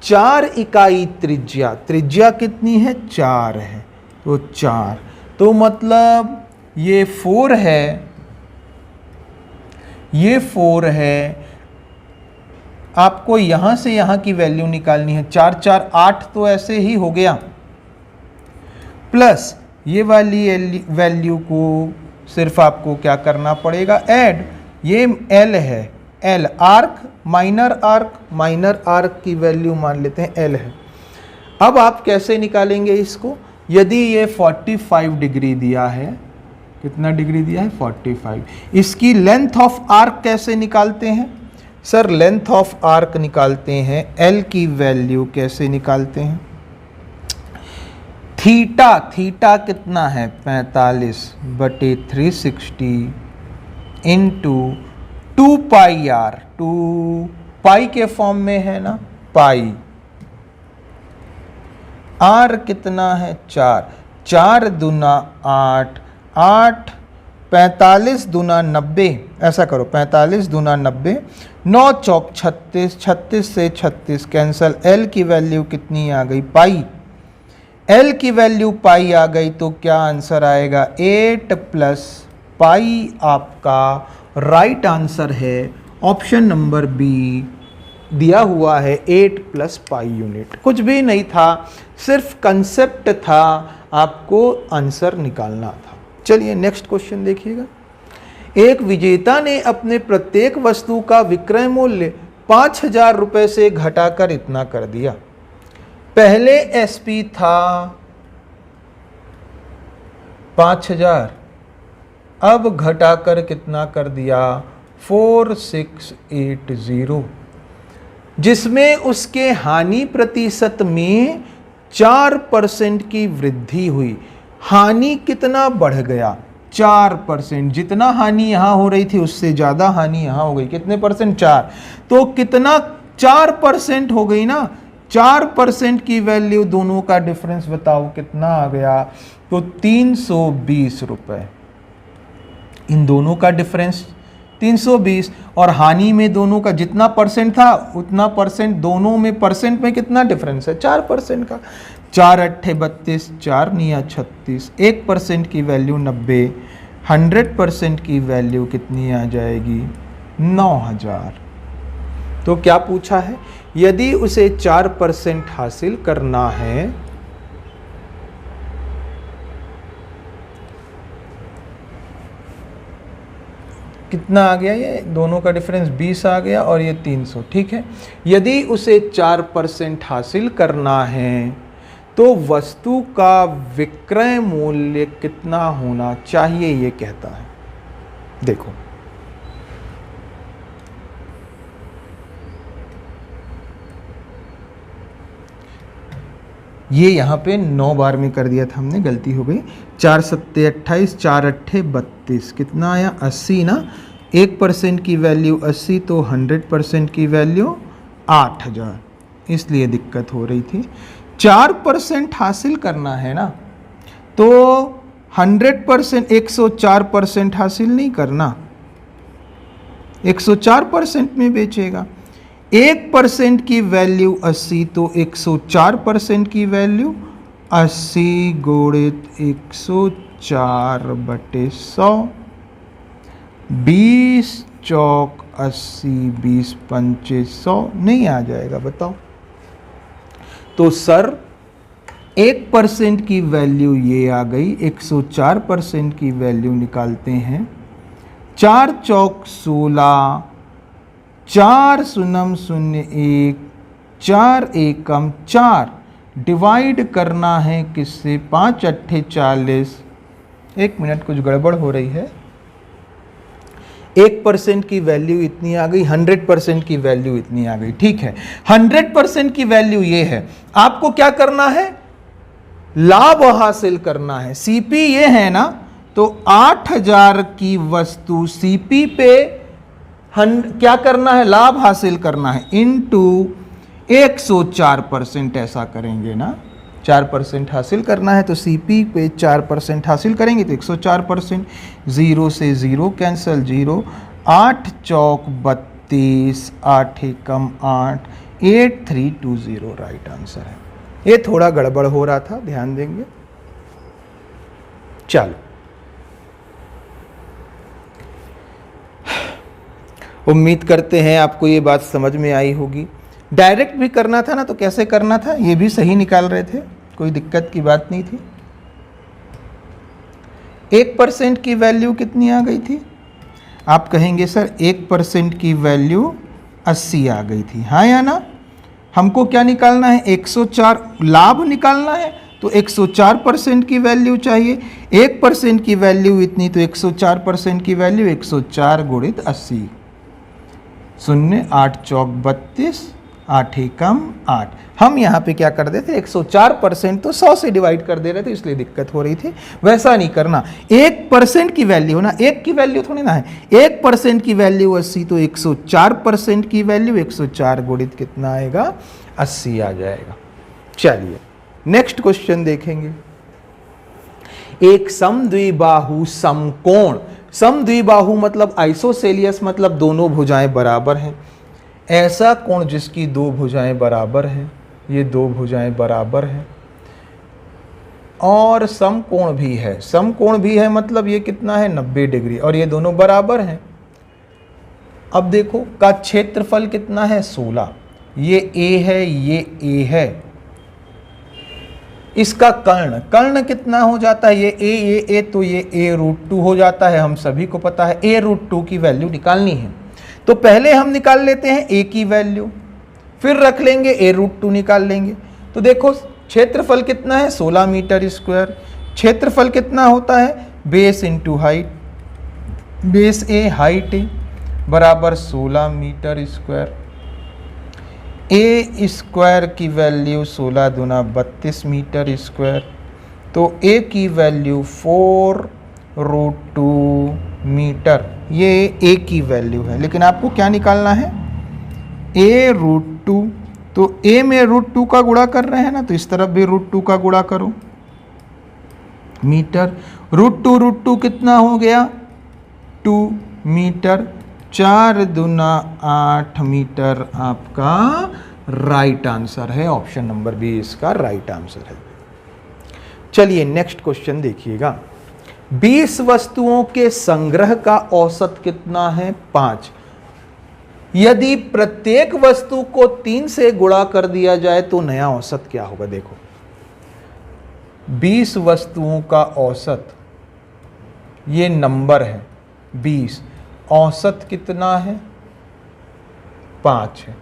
4 इकाई त्रिज्या, त्रिज्या कितनी है? 4 है, तो 4, तो मतलब ये 4 है, ये 4 है। आपको यहां से यहां की वैल्यू निकालनी है। 4 4 8 तो ऐसे ही हो गया, प्लस ये वाली वैल्यू को सिर्फ आपको क्या करना पड़ेगा? ऐड। ये L है, L आर्क, माइनर आर्क की वैल्यू मान लेते हैं L है। अब आप कैसे निकालेंगे इसको? यदि ये 45 डिग्री दिया है, कितना डिग्री दिया है? 45। इसकी लेंथ ऑफ आर्क कैसे निकालते हैं? सर लेंथ ऑफ आर्क निकालते हैं, L की वैल्यू कैसे निकालते हैं? थीटा कितना है? 45/360 इंटू 2 पाई r। 2 पाई के फॉर्म में है ना, पाई। r कितना है? 4। 4 दूना 8, 8 45 दूना 90। ऐसा करो, 45 दूना 90, 9 चौक 36, 36 से 36 कैंसल। L की वैल्यू कितनी आ गई? पाई। L की वैल्यू पाई आ गई तो क्या आंसर आएगा? 8 प्लस पाई आपका राइट आंसर है। ऑप्शन नंबर बी दिया हुआ है 8 प्लस पाई यूनिट। कुछ भी नहीं था, सिर्फ कंसेप्ट था, आपको आंसर निकालना था। चलिए नेक्स्ट क्वेश्चन देखिएगा। एक विजेता ने अपने प्रत्येक वस्तु का विक्रय मूल्य 5000 रुपये से घटाकर इतना कर दिया। पहले एसपी था 5000, अब घटाकर कितना कर दिया? 4680, जिसमें उसके हानि प्रतिशत में 4% की वृद्धि हुई। हानि कितना बढ़ गया? 4%। जितना हानि यहाँ हो रही थी उससे ज़्यादा हानि यहाँ हो गई। कितने परसेंट? 4। तो कितना? 4% हो गई ना। 4% की वैल्यू, दोनों का डिफरेंस बताओ कितना आ गया? तो 320 रुपये। इन दोनों का डिफरेंस 320, और हानि में दोनों का जितना परसेंट था उतना परसेंट, दोनों में परसेंट में कितना डिफरेंस है? 4% का। 4 अट्ठे 32, 4 निया 36, 1% की वैल्यू 90, 100% की वैल्यू कितनी आ जाएगी? 9000। तो क्या पूछा है? यदि उसे 4% हासिल करना है कितना आ गया, ये दोनों का डिफरेंस 20 आ गया और ये 300, ठीक है। यदि उसे 4% हासिल करना है तो वस्तु का विक्रय मूल्य कितना होना चाहिए, ये कहता है। देखो ये यहाँ पे 9 बार में कर दिया था हमने, गलती हो गई। 4 सत्ते 28, 4 अट्ठे 32, कितना आया 80 ना। 1% की वैल्यू 80 तो 100% की वैल्यू 8000, इसलिए दिक्कत हो रही थी। 4% हासिल करना है ना, तो 100% 104% हासिल नहीं करना, 104% में बेचेगा। 1% की वैल्यू 80 तो 104% की वैल्यू 80 गुणित 104/100, 20 चौक 80, 20 पंचे 100, नहीं आ जाएगा, बताओ। तो सर 1% की वैल्यू ये आ गई, 104% की वैल्यू निकालते हैं। 4 चौक 16, 4 शून्यम 0 1, 4 एकम 4, डिवाइड करना है किससे, 5 अट्ठे 40। 1 मिनट, कुछ गड़बड़ हो रही है। 1% की वैल्यू इतनी आ गई, 100% की वैल्यू इतनी आ गई, ठीक है। 100% की वैल्यू ये है, आपको क्या करना है, लाभ हासिल करना है। सीपी ये है ना, तो 8000 की वस्तु सीपी पे क्या करना है, लाभ हासिल करना है, इनटू 104%, ऐसा करेंगे ना। 4% हासिल करना है तो सीपी पे 4% हासिल करेंगे तो 104%। 0 से 0 कैंसल, 0, 8 चौक 32, 8 एकम 8, 8320 राइट आंसर है। ये थोड़ा गड़बड़ हो रहा था, ध्यान देंगे। चलो, उम्मीद करते हैं आपको ये बात समझ में आई होगी। डायरेक्ट भी करना था ना, तो कैसे करना था, ये भी सही निकाल रहे थे, कोई दिक्कत की बात नहीं थी। 1% की वैल्यू कितनी आ गई थी, आप कहेंगे सर 1% की वैल्यू 80 आ गई थी, हाँ या ना। हमको क्या निकालना है, 104 लाभ निकालना है, तो 104% की वैल्यू चाहिए। 1% की वैल्यू इतनी, तो 104% की वैल्यू 104 गुणित 80, 0, 8 चौक 32, 8 एकम 8। हम यहाँ पे क्या कर देते, 104% तो 100 से डिवाइड कर दे रहे थे, इसलिए दिक्कत हो रही थी। वैसा नहीं करना, 1% की वैल्यू ना, 1 की वैल्यू थोड़ी ना है, 1% की वैल्यू 80 तो 104% की वैल्यू 104 गुणित कितना आएगा, 80 आ जाएगा। चलिए नेक्स्ट क्वेश्चन देखेंगे। एक समद्विबाहु समकोण, समद्विबाहु मतलब आइसोसेलियस, मतलब दोनों भुजाएं बराबर हैं। ऐसा कोण जिसकी दो भुजाएं बराबर हैं, ये दो भुजाएं बराबर हैं, और समकोण भी है, समकोण भी है मतलब ये कितना है 90 डिग्री, और ये दोनों बराबर हैं। अब देखो का क्षेत्रफल कितना है 16, ये A है, ये A है। इसका कर्ण, कर्ण कितना हो जाता है, ये A, तो ये A√2 हो जाता है, हम सभी को पता है। A√2 की वैल्यू निकालनी है, तो पहले हम निकाल लेते हैं A की वैल्यू, फिर रख लेंगे A√2 निकाल लेंगे। तो देखो क्षेत्रफल कितना है 16 मीटर स्क्वायर, क्षेत्रफल कितना होता है base into height, base A height A बराबर 16 मीटर स्क्वायर। A स्क्वायर की वैल्यू 16 दूना 32 मीटर स्क्वायर, तो A की वैल्यू 4√2 मीटर, ये A की वैल्यू है। लेकिन आपको क्या निकालना है A√2, तो A में √2 का गुणा कर रहे हैं ना, तो इस तरफ भी √2 का गुणा करो, मीटर। √2 कितना हो गया 2 मीटर, 4 दूना 8 मीटर आपका राइट आंसर है। ऑप्शन नंबर बी इसका राइट आंसर है। चलिए नेक्स्ट क्वेश्चन देखिएगा। 20 वस्तुओं के संग्रह का औसत कितना है 5। यदि प्रत्येक वस्तु को 3 से गुणा कर दिया जाए तो नया औसत क्या होगा। देखो 20 वस्तुओं का औसत, ये नंबर है 20, औसत कितना है? 5 है।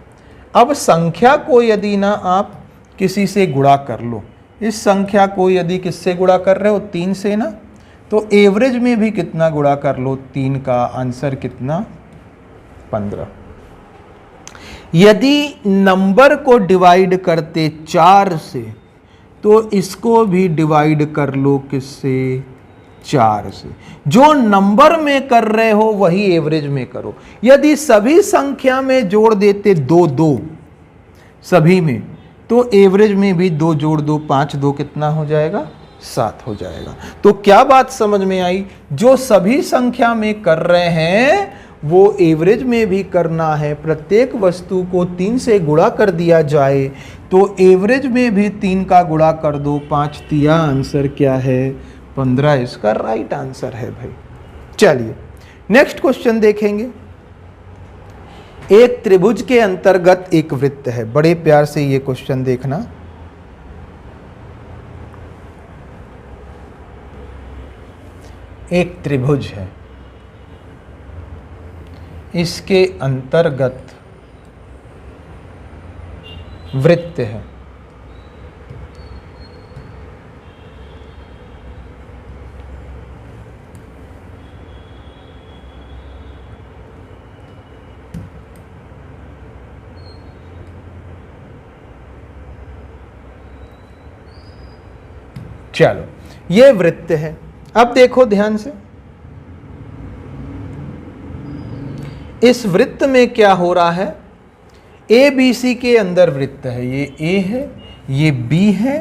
अब संख्या को यदि ना आप किसी से गुणा कर लो, इस संख्या को यदि किससे गुणा कर रहे हो? 3 से ना, तो एवरेज में भी कितना गुणा कर लो? 3 का आंसर कितना? 15। यदि नंबर को डिवाइड करते 4 से, तो इसको भी डिवाइड कर लो किससे? 4 से। जो नंबर में कर रहे हो वही एवरेज में करो। यदि सभी संख्या में जोड़ देते 2 2 सभी में, तो एवरेज में भी 2 जोड़ 2 5, 2 कितना हो जाएगा? 7 हो जाएगा। तो क्या बात समझ में आई? जो सभी संख्या में कर रहे हैं वो एवरेज में भी करना है। प्रत्येक वस्तु को 3 से गुणा कर दिया जाए तो एवरेज में भी 3 का गुणा कर दो। 5 तिया आंसर क्या है? 15 इसका राइट आंसर है भाई। चलिए नेक्स्ट क्वेश्चन देखेंगे। एक त्रिभुज के अंतर्गत एक वृत्त है। बड़े प्यार से ये क्वेश्चन देखना। एक त्रिभुज है, इसके अंतर्गत वृत्त है। चलो ये वृत्त है। अब देखो ध्यान से, इस वृत्त में क्या हो रहा है? ए बी सी के अंदर वृत्त है। ये ए है, ये बी है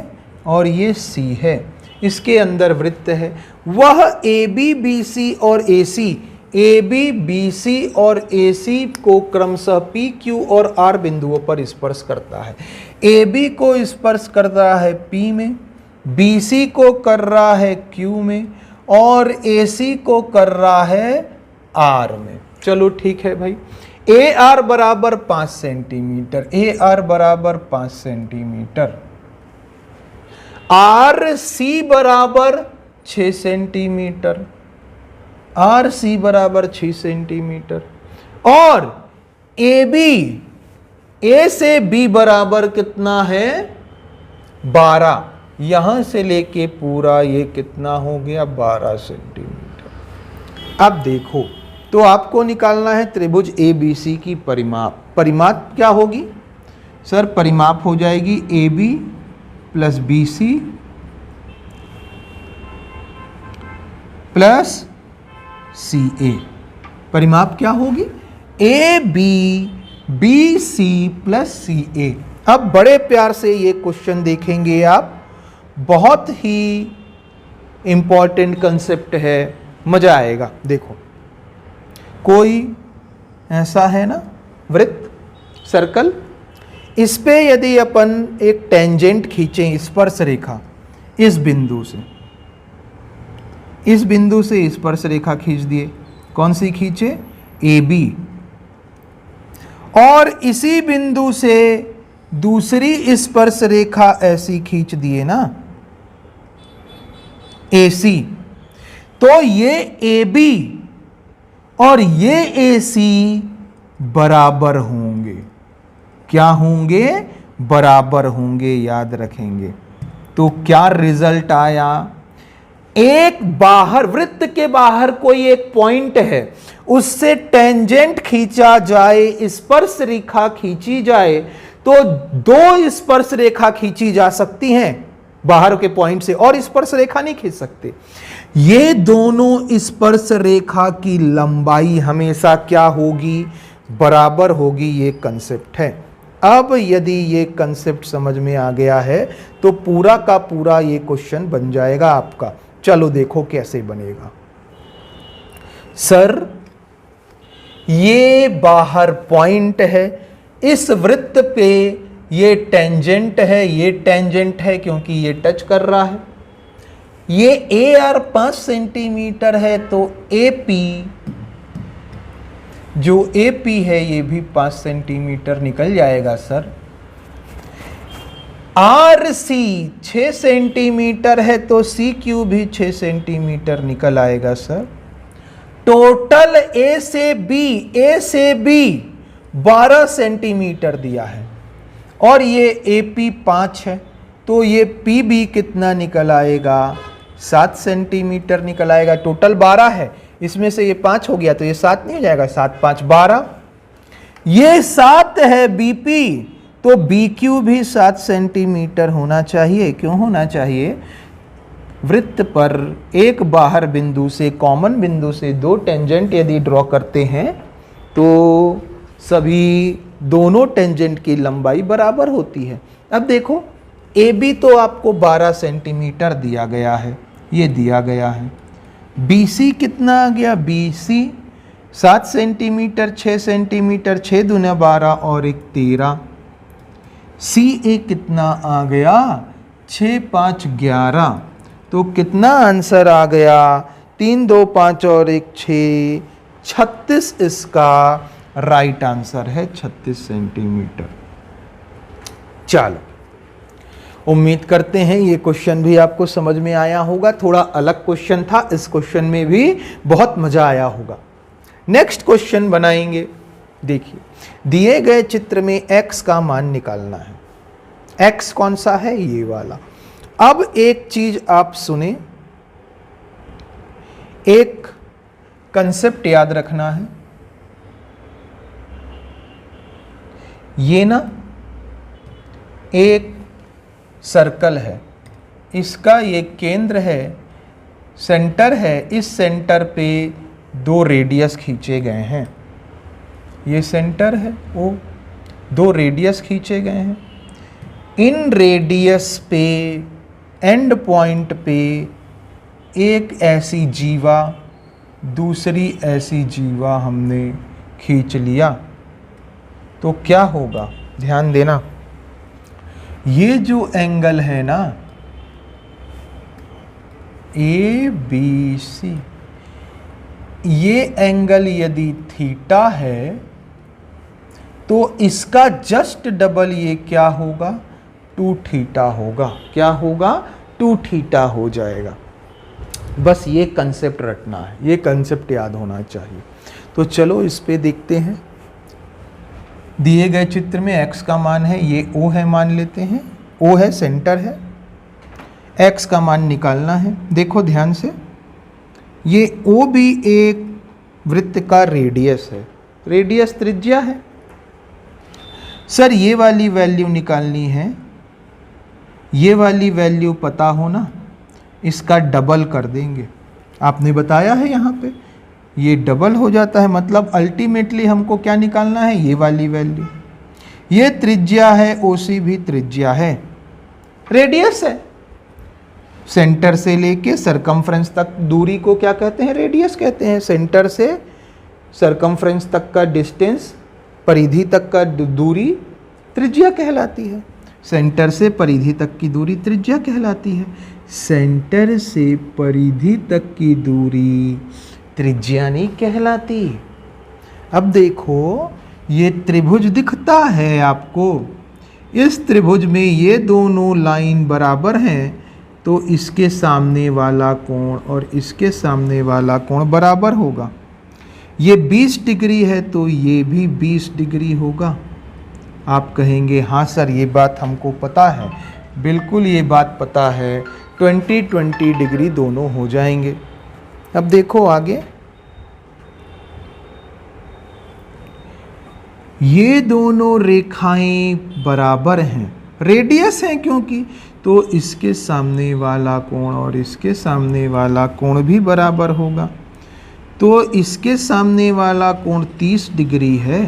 और ये सी है। इसके अंदर वृत्त है। वह ए बी बी सी और ए सी, ए बी बी सी और ए सी को क्रमशः पी क्यू और आर बिंदुओं पर स्पर्श करता है। ए बी को स्पर्श कर रहा है पी में, बी सी को कर रहा है क्यू में और ए सी को कर रहा है आर में। चलो ठीक है भाई। ए आर बराबर 5 सेंटीमीटर, ए आर बराबर 5 सेंटीमीटर, आर सी बराबर 6 सेंटीमीटर, आर सी बराबर 6 सेंटीमीटर और ए बी, ए से बी बराबर कितना है? 12। यहां से लेके पूरा ये कितना हो गया? 12 सेंटीमीटर। अब देखो, तो आपको निकालना है त्रिभुज ए बी सी की परिमाप। परिमाप क्या होगी सर? परिमाप हो जाएगी A B plus B C plus C A. परिमाप क्या होगी? A B B C plus C A. अब बड़े प्यार से ये क्वेश्चन देखेंगे आप। बहुत ही इंपॉर्टेंट कंसेप्ट है, मजा आएगा। देखो, कोई ऐसा है ना वृत्त, सर्कल, इस पे यदि अपन एक टेंजेंट खींचें, स्पर्श रेखा, इस बिंदु से, इस बिंदु से स्पर्श रेखा खींच दिए। कौन सी खींचे? A B. और इसी बिंदु से दूसरी स्पर्श रेखा ऐसी खींच दिए ना, ए सी। तो ये ए बी और ये ए सी बराबर होंगे। क्या होंगे? बराबर होंगे, याद रखेंगे। तो क्या रिजल्ट आया? एक बाहर, वृत्त के बाहर कोई एक पॉइंट है, उससे टेंजेंट खींचा जाए, स्पर्श रेखा खींची जाए, तो 2 स्पर्श रेखा खींची जा सकती हैं बाहर के पॉइंट से, और स्पर्श रेखा नहीं खींच सकते। ये दोनों स्पर्श रेखा की लंबाई हमेशा क्या होगी? बराबर होगी। ये कंसेप्ट है। अब यदि ये कंसेप्ट समझ में आ गया है तो पूरा का पूरा ये क्वेश्चन बन जाएगा आपका। चलो देखो कैसे बनेगा। सर ये बाहर पॉइंट है, इस वृत्त पे ये टेंजेंट है, ये टेंजेंट है क्योंकि ये टच कर रहा है। ये ए आर 5 सेंटीमीटर है तो ए पी, जो ए पी है ये भी 5 सेंटीमीटर निकल जाएगा सर। आर सी 6 सेंटीमीटर है तो सी क्यू भी 6 सेंटीमीटर निकल आएगा सर। टोटल ए से बी 12 सेंटीमीटर दिया है और ये AP 5 है, तो ये PB कितना निकल आएगा? 7 सेंटीमीटर निकल आएगा। टोटल 12 है, इसमें से ये 5 हो गया तो ये 7 नहीं हो जाएगा? 7 5 12। ये 7 है BP, तो BQ भी 7 सेंटीमीटर होना चाहिए। क्यों होना चाहिए? वृत्त पर एक बाहर बिंदु से, कॉमन बिंदु से 2 टेंजेंट यदि ड्रॉ करते हैं तो सभी दोनों टेंजेंट की लंबाई बराबर होती है। अब देखो AB तो आपको 12 सेंटीमीटर दिया गया है, ये दिया गया है। BC कितना आ गया? BC 7 सेंटीमीटर, 6 सेंटीमीटर, 6 दूना 12 और 1 13। CA कितना आ गया? 6 5 11। तो कितना आंसर आ गया? 3 2 5 और 1 6, 36 इसका राइट आंसर है, 36 सेंटीमीटर। चलो, उम्मीद करते हैं ये क्वेश्चन भी आपको समझ में आया होगा। थोड़ा अलग क्वेश्चन था, इस क्वेश्चन में भी बहुत मजा आया होगा। नेक्स्ट क्वेश्चन बनाएंगे। देखिए, दिए गए चित्र में x का मान निकालना है। x कौन सा है? ये वाला। अब एक चीज आप सुने, एक कंसेप्ट याद रखना है। ये ना एक सर्कल है, इसका ये केंद्र है, सेंटर है। इस सेंटर पे 2 रेडियस खींचे गए हैं। ये सेंटर है, वो 2 रेडियस खींचे गए हैं। इन रेडियस पे, एंड पॉइंट पे एक ऐसी जीवा, दूसरी ऐसी जीवा हमने खींच लिया तो क्या होगा? ध्यान देना, ये जो एंगल है ना ABC, ये एंगल यदि थीटा है तो इसका जस्ट डबल ये क्या होगा? 2 थीटा होगा। क्या होगा? 2 थीटा हो जाएगा। बस ये कंसेप्ट रटना है, ये कंसेप्ट याद होना चाहिए। तो चलो इस पे देखते हैं। दिए गए चित्र में x का मान है, ये O है मान लेते हैं, O है, सेंटर है। x का मान निकालना है। देखो ध्यान से, ये O भी एक वृत्त का रेडियस है, रेडियस त्रिज्या है। सर ये वाली वैल्यू निकालनी है, ये वाली वैल्यू पता हो ना, इसका डबल कर देंगे। आपने बताया है यहाँ पे ये डबल हो जाता है, मतलब अल्टीमेटली हमको क्या निकालना है? ये वाली वैल्यू। ये त्रिज्या है, OC भी त्रिज्या है, रेडियस है। सेंटर से लेके सरकमफ्रेंस तक दूरी को क्या कहते हैं? रेडियस कहते हैं। सेंटर से सरकमफ्रेंस तक का डिस्टेंस, परिधि तक का दूरी त्रिज्या कहलाती है। सेंटर से परिधि तक की दूरी त्रिज्या कहलाती है। सेंटर से परिधि तक की दूरी त्रिज्या नहीं कहलाती। अब देखो, ये त्रिभुज दिखता है आपको, इस त्रिभुज में ये दोनों लाइन बराबर हैं, तो इसके सामने वाला कोण और इसके सामने वाला कोण बराबर होगा। ये 20 डिग्री है तो ये भी 20 डिग्री होगा। आप कहेंगे हाँ सर ये बात हमको पता है। बिल्कुल ये बात पता है, 20 डिग्री दोनों हो जाएंगे। अब देखो आगे, ये दोनों रेखाएं बराबर हैं, रेडियस हैं क्योंकि, तो इसके सामने वाला कोण और इसके सामने वाला कोण भी बराबर होगा। तो इसके सामने वाला कोण 30 डिग्री है,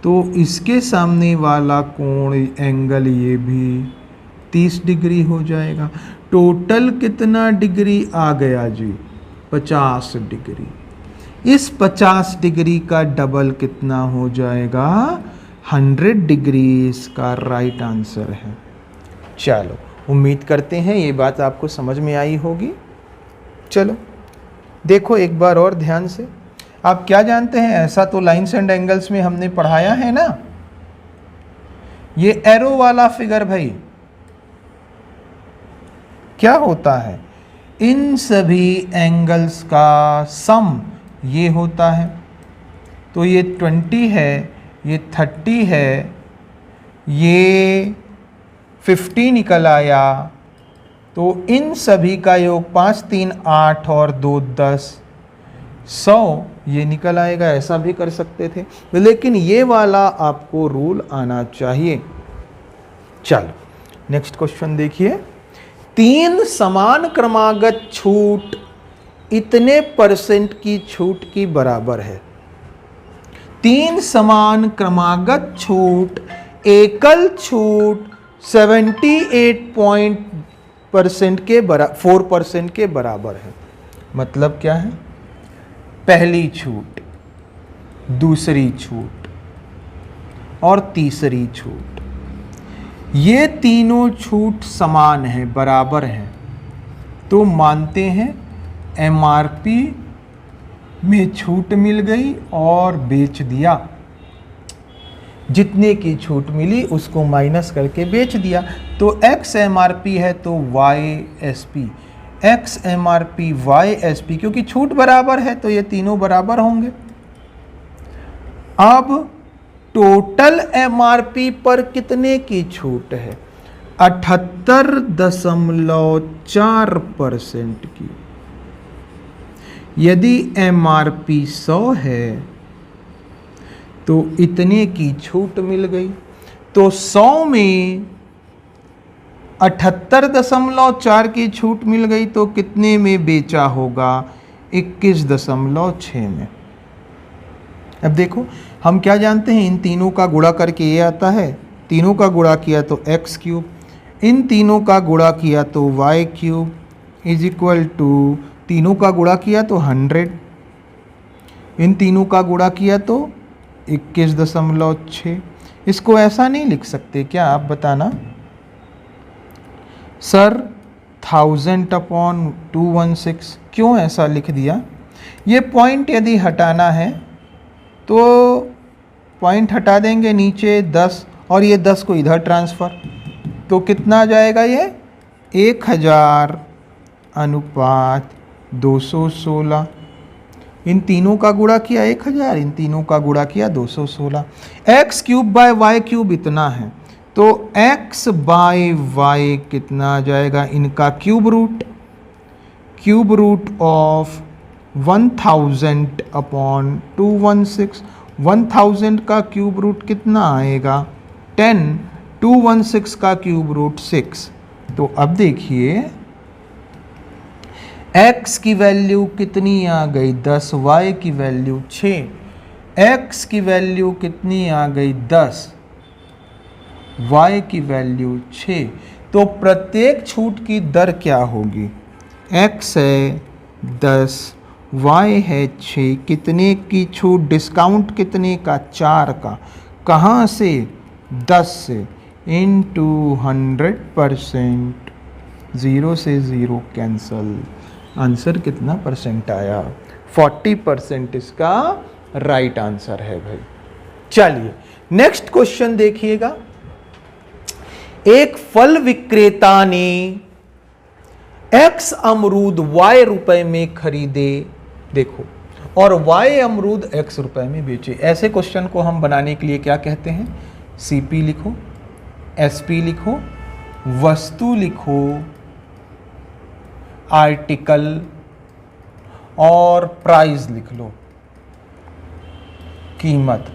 तो इसके सामने वाला कोण एंगल ये भी 30 डिग्री हो जाएगा। टोटल कितना डिग्री आ गया जी? 50 डिग्री। इस 50 डिग्री का डबल कितना हो जाएगा? 100 डिग्री इसका राइट आंसर है। चलो, उम्मीद करते हैं ये बात आपको समझ में आई होगी। चलो देखो एक बार और ध्यान से। आप क्या जानते हैं, ऐसा तो लाइन्स एंड एंगल्स में हमने पढ़ाया है ना, ये एरो वाला फिगर भाई क्या होता है? इन सभी एंगल्स का सम ये होता है, तो ये 20 है, ये 30 है, ये 50 निकल आया। तो इन सभी का योग 5 3 8 और 2 10 100 ये निकल आएगा। ऐसा भी कर सकते थे, लेकिन ये वाला आपको रूल आना चाहिए। चलो नेक्स्ट क्वेश्चन देखिए। 3 समान क्रमागत छूट इतने परसेंट की छूट की बराबर है। 3 समान क्रमागत छूट एकल छूट 78% के 4% के बराबर है। मतलब क्या है? पहली छूट, दूसरी छूट और तीसरी छूट, ये तीनों छूट समान है, बराबर हैं, तो मानते हैं एमआरपी में छूट मिल गई और बेच दिया। जितने की छूट मिली उसको माइनस करके बेच दिया। तो एक्स एमआरपी है तो Y SP, X MRP Y SP, क्योंकि छूट बराबर है तो ये तीनों बराबर होंगे। अब टोटल एमआरपी पर कितने की छूट है? 78.4% की। यदि एमआरपी 100 है तो इतने की छूट मिल गई। तो 100 में 78.4 की छूट मिल गई तो कितने में बेचा होगा? 21.6 में। अब देखो हम क्या जानते हैं, इन तीनों का गुणा करके ये आता है, तीनों का गुणा किया तो एक्स क्यूब, इन तीनों का गुणा किया तो Y cube is equal to, तीनों का गुणा किया तो 100, इन तीनों का गुणा किया तो 21.6। इसको ऐसा नहीं लिख सकते क्या? आप बताना सर 1000/216 क्यों ऐसा लिख दिया? ये पॉइंट यदि हटाना है तो पॉइंट हटा देंगे नीचे 10 और ये 10 को इधर ट्रांसफ़र, तो कितना आ जाएगा? ये 1000/216। इन तीनों का गुणा किया 1000, इन तीनों का गुणा किया 216। X cube by Y cube इतना है, तो x बाय वाई कितना आ जाएगा? इनका क्यूब रूट ऑफ 1000/216। 1000 का क्यूब रूट कितना आएगा? 10। 216 का क्यूब रूट 6। तो अब देखिए x की वैल्यू कितनी आ गई? 10, y की वैल्यू 6, x की वैल्यू कितनी आ गई? 10, y की वैल्यू 6। तो प्रत्येक छूट की दर क्या होगी? x है 10, y है 6, कितने की छूट? डिस्काउंट कितने का? 4 का। कहाँ से? 10 से। इनटू 100%, 0 से 0 कैंसल। आंसर कितना परसेंट आया? 40% इसका राइट आंसर है भाई। चलिए नेक्स्ट क्वेश्चन देखिएगा। एक फल विक्रेता ने x अमरूद y रुपए में खरीदे, देखो, और y अमरूद x रुपए में बेचे। ऐसे क्वेश्चन को हम बनाने के लिए क्या कहते हैं? CP लिखो, SP लिखो, वस्तु लिखो, आर्टिकल और प्राइस लिख लो, कीमत।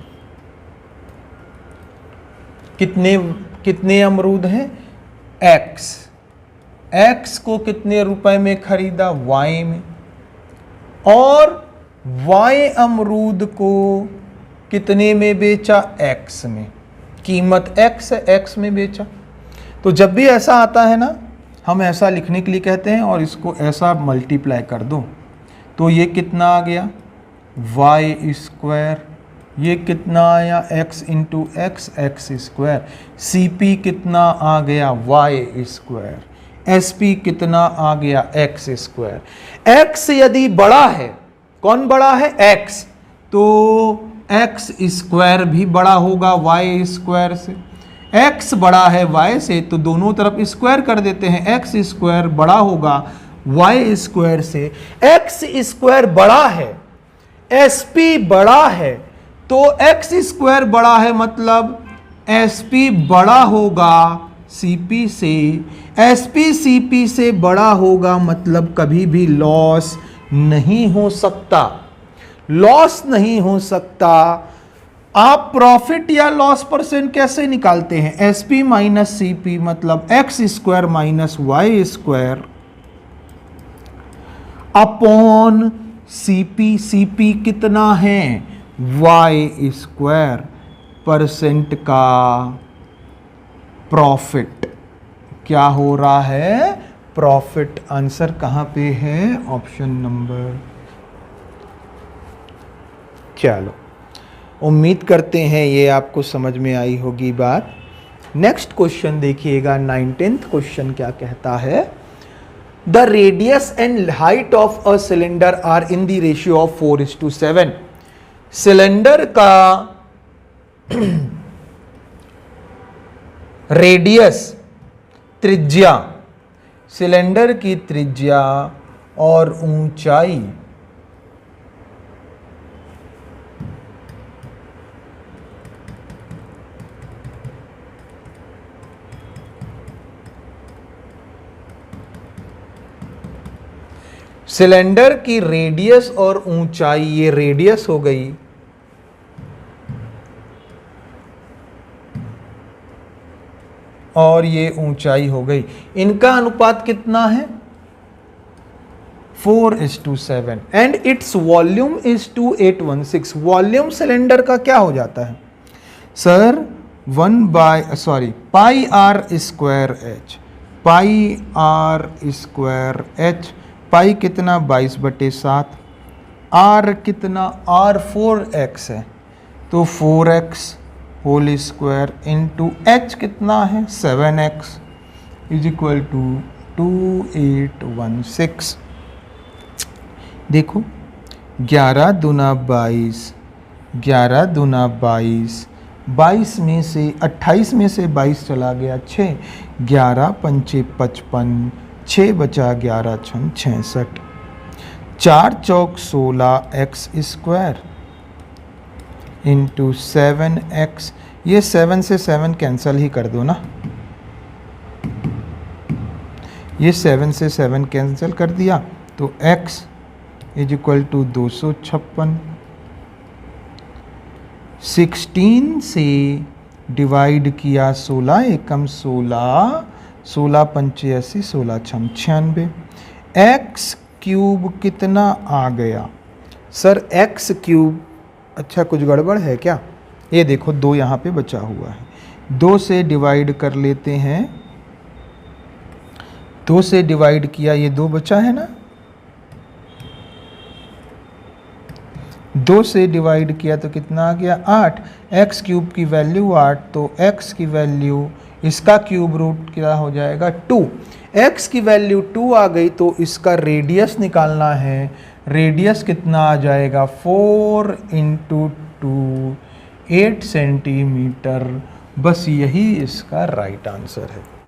कितने अमरूद हैं? x को कितने रुपए में खरीदा? y में। और y अमरूद को कितने में बेचा? x में। कीमत x है, x में बेचा। तो जब भी ऐसा आता है ना, हम ऐसा लिखने के लिए कहते हैं और इसको ऐसा मल्टीप्लाई कर दो, तो ये कितना आ गया? y²। ये कितना आया? x into x, x square. CP कितना आ गया? y²। SP कितना आ गया? x²। x यदि बड़ा है, कौन बड़ा है? x, तो x² भी बड़ा होगा y² से। x बड़ा है y से तो दोनों तरफ स्क्वायर कर देते हैं, x² बड़ा होगा y² से। x² बड़ा है, एसपी बड़ा है तो एक्स स्क्वायर बड़ा है, मतलब एसपी बड़ा होगा सीपी से। एसपी सीपी से बड़ा होगा मतलब कभी भी लॉस नहीं हो सकता, लॉस नहीं हो सकता। आप प्रॉफिट या लॉस परसेंट कैसे निकालते हैं? एसपी माइनस सीपी मतलब X square minus Y square upon CP. CP कितना है? वाई स्क्वायर परसेंट का प्रॉफिट। क्या हो रहा है? प्रॉफिट। आंसर कहां पे है? Option number. चलो, उम्मीद करते हैं ये आपको समझ में आई होगी बात। नेक्स्ट क्वेश्चन देखिएगा, 19th क्वेश्चन क्या कहता है? The radius and height of a cylinder are in the ratio of 4:7। Cylinder का रेडियस, त्रिज्या, सिलेंडर की त्रिज्या और ऊंचाई सिलेंडर की रेडियस और ऊंचाई, ये रेडियस हो गई और ये ऊंचाई हो गई, इनका अनुपात कितना है? 4:7 and it's volume is 2816। Volume cylinder का क्या हो जाता है sir? Pi r square h. Pi r square h. Pi कितना? 22/7। आर कितना? आर 4x है तो 4x whole square into H कितना है? 7x is equal to 2816। देखो 11 दूना 22, 11 दूना 22, 22 में से 28 में से 22 चला गया 6, 11 पंचे 55, 6 बचा 11 छन 66, 4 चौक 16x स्क्वायर इंटू 7x। ये 7 से 7 कैंसिल ही कर दो ना, ये 7 से 7 कैंसिल कर दिया तो x इज इक्वल टू 256। 16 से डिवाइड किया 16 एकम 16, 16 पंचे 80, 16 छम 96। एक्स क्यूब कितना आ गया सर? एक्स क्यूब, अच्छा कुछ गड़बड़ है क्या? ये देखो 2 यहाँ पे बचा हुआ है, 2 से डिवाइड कर लेते हैं। 2 से डिवाइड किया, ये 2 बचा है ना, 2 से डिवाइड किया तो कितना आ गया? 8। एक्स क्यूब की वैल्यू 8, तो एक्स की वैल्यू, इसका क्यूब रूट क्या हो जाएगा? 2। एक्स की वैल्यू 2 आ गई तो इसका रेडियस निकालना है। रेडियस कितना आ जाएगा? 4 × 2, 8 सेंटीमीटर। बस यही इसका राइट आंसर है।